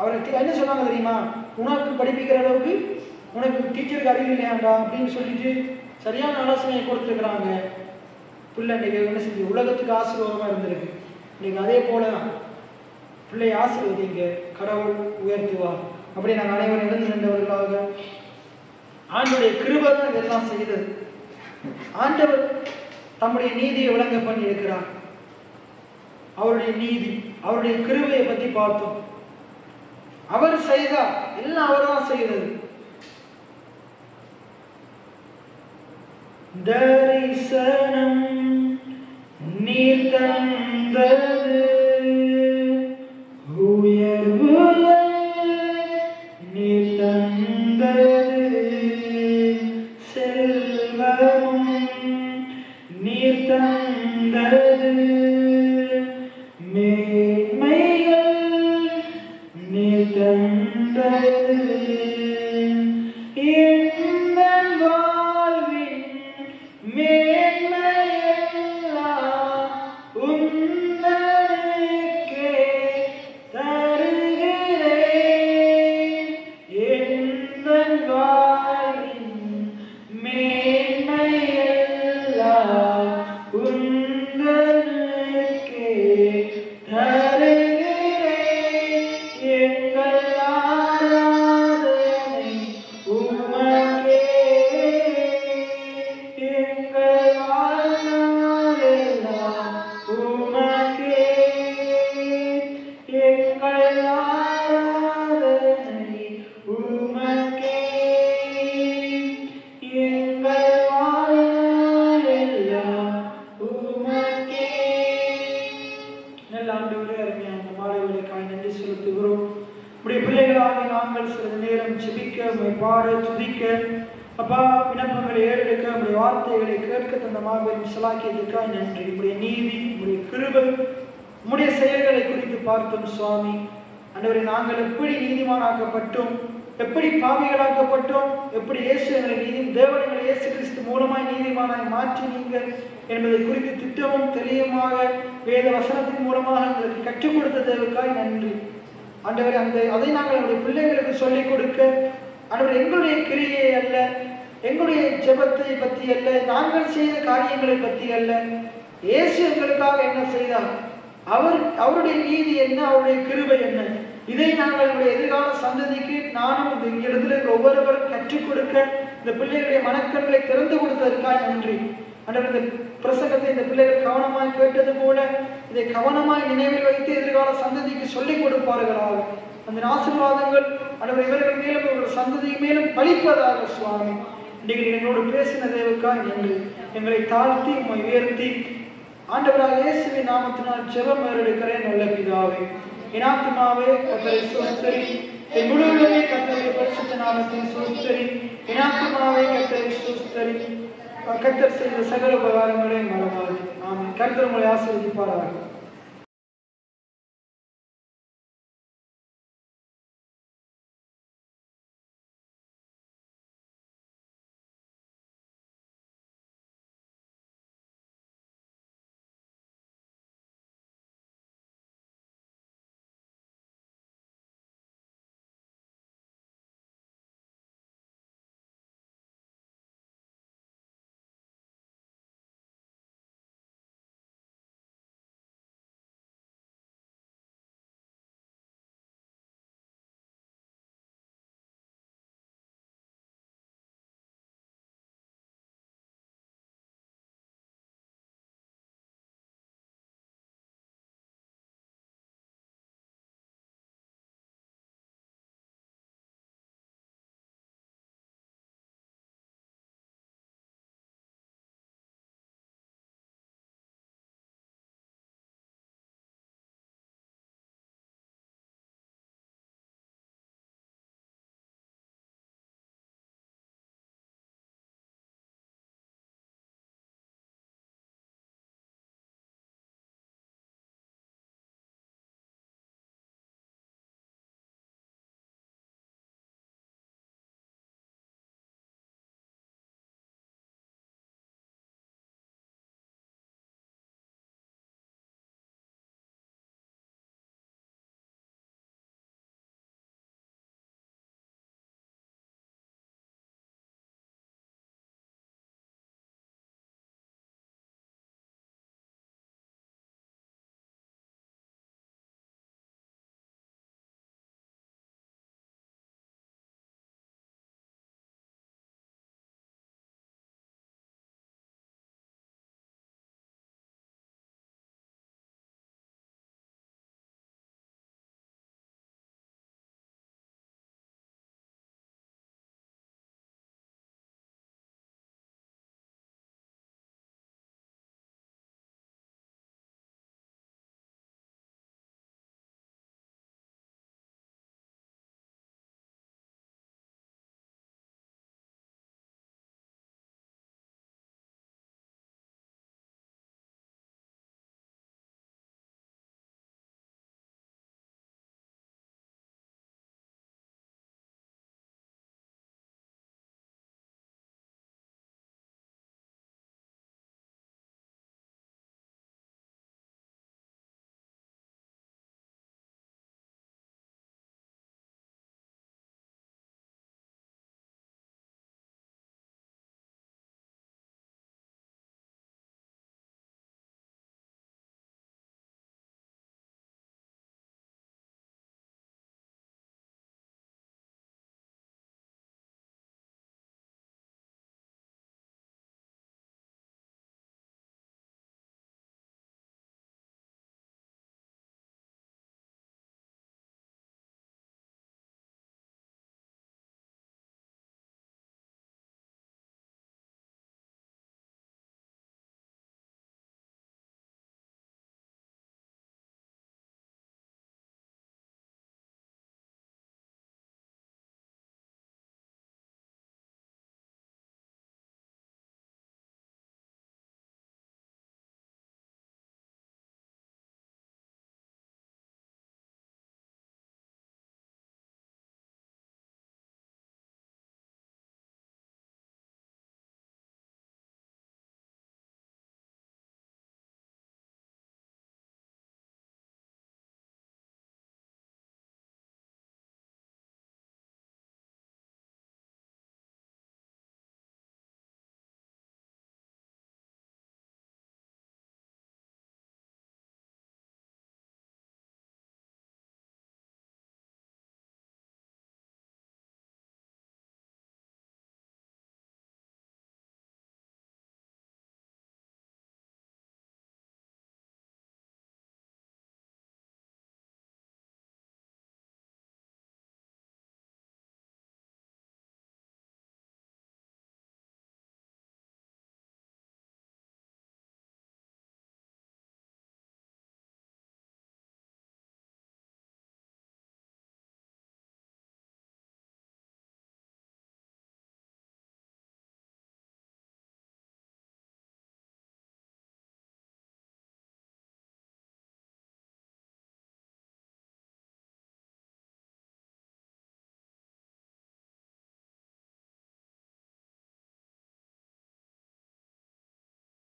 அவருக்கு என்ன சொன்னாங்க தெரியுமா? உனக்கு படிப்பிக்கிற அளவுக்கு உனக்கு டீச்சருக்கு அறிவு இல்லையாண்டா அப்படின்னு சொல்லிட்டு சரியான ஆலோசனையை கொடுத்துருக்குறாங்க. பிள்ளை இன்னைக்கு என்ன செஞ்சு உலகத்துக்கு ஆசீர்வாதமா இருந்திருக்கு. இன்னைக்கு அதே போல பிள்ளையை ஆசீர்வதிங்க, கடவுள் உயர்த்துவார். அப்படி நாங்கள் அனைவரும் இழந்து நின்றவர்களாக ஆண்டவருடைய கிருபை தான் இதெல்லாம் செய்தது. ஆண்டவர் தம்முடைய நீதியை விளங்க பண்ணி இருக்கிறார். அவருடைய நீதி, அவருடைய கிருபையை பற்றி பார்த்தோம். அவர் செய்தார், எல்லாம் அவர்தான் செய்தது. தரிசனம் நீர் தந்தது, உயர்வுகள் நீர் தந்தது, செல்வமும் நீர் தந்தது, மேன்மைகள் நீர் தந்தது. எங்கள் வாழ்வின் மேன்மையெல்லாம் உங்களுக்கே தருகிறேன். எங்கள் வாழ்வின் மேன்மையெல்லாம் உங்களுக்கே தருகிறேன். எங்கள் ஆராதனை உமக்கே, எங்கள் வாழ்நாளெல்லாம் உமக்கே, எங்கள் ஆராதனை உமக்கே, எங்கள் வாழ்நாளெல்லாம் உமக்கே. நல்ல ஆண்டவரே, அருமையான மாலை வேளைக்காய் நன்றி செலுத்துகிறோம். உடைய பிள்ளைகளாக நாங்கள் சிறிது நேரம் ஜெபிக்க, உம்மை பாட, துதிக்க, அப்பா விண்ணப்பங்களை ஏறெடுக்க, உடைய வார்த்தைகளை கேட்க தந்த மாபெரும் சலாக்கியத்துக்காய் நன்றி. உடைய நீதி, உடைய கிருபை, உம்முடைய செயல்களை குறித்து பார்த்தோம் சுவாமி. ஆண்டவரே, நாங்கள் எப்படி நீதிமானாக்கப்பட்டோம், எப்படி பாவிகளாக்கப்பட்டோம், எப்படி இயேசு எங்களை தேவன் எங்களை இயேசு கிறிஸ்து மூலமாய் நீதிமானாய் மாற்றினீர்கள் என்பதை குறித்து திட்டமும் தெளிவுமாக வேத வசனத்தின் மூலமாக எங்களுக்கு கற்றுக் கொடுத்ததற்காய் நன்றி. ஆண்டவரே, அதை நாங்கள் நம்முடைய பிள்ளைகளுக்கு சொல்லிக் கொடுக்க, ஆண்டவரே, எங்களுடைய கிரியை அல்ல, எங்களுடைய ஜெபத்தை பற்றி அல்ல, நாங்கள் செய்த காரியங்களை பற்றி அல்ல, இயேசு எங்களுக்காக என்ன செய்தார், அவருடைய நீதி என்ன, அவருடைய கிருபை என்ன, இதை நாங்கள் நம்முடைய எதிர்கால சந்ததிக்கு நானும் இந்த இடத்துல ஒவ்வொருவரும் கற்றுக் கொடுக்க இந்த பிள்ளைகளுடைய மனக்கண்களை திறந்து கொடுத்ததற்காக நன்றி. ஆண்டவர், இந்த பிரசங்கத்தை இந்த பிள்ளைகள் கவனமாய் கேட்டது போல இதை கவனமாய் நினைவில் வைத்து எதிர்கால சந்ததிக்கு சொல்லிக் கொடுப்பார்களாக. அந்த ஆசீர்வாதங்கள் ஆண்டவர் இவர்கள் மேலும் இவர்கள் சந்ததி மேலும் பலிப்பதாக சுவாமி. இன்றைக்கு எங்களோடு பேசின தேவக்காய் நன்றி. எங்களை தாழ்த்தி உம்மை உயர்த்தி ஆண்டவராக இயேசுவின் நாமத்தினால் ஜெபம் ஏறெடுக்கிறேன் நல்ல பிதாவே. என் ஆத்துமாவே கர்த்தரை ஸ்தோத்திரி, என் முழு உள்ளமே கர்த்தருடைய பரிசுத்த நாமத்தை ஸ்தோத்திரி. என் ஆத்துமாவே கர்த்தரை ஸ்தோத்திரி, கர்த்தர் செய்த சகல உபகாரங்களை மறவாதே. ஆமென். கர்த்தர் உங்களை ஆசீர்வதிப்பாராக.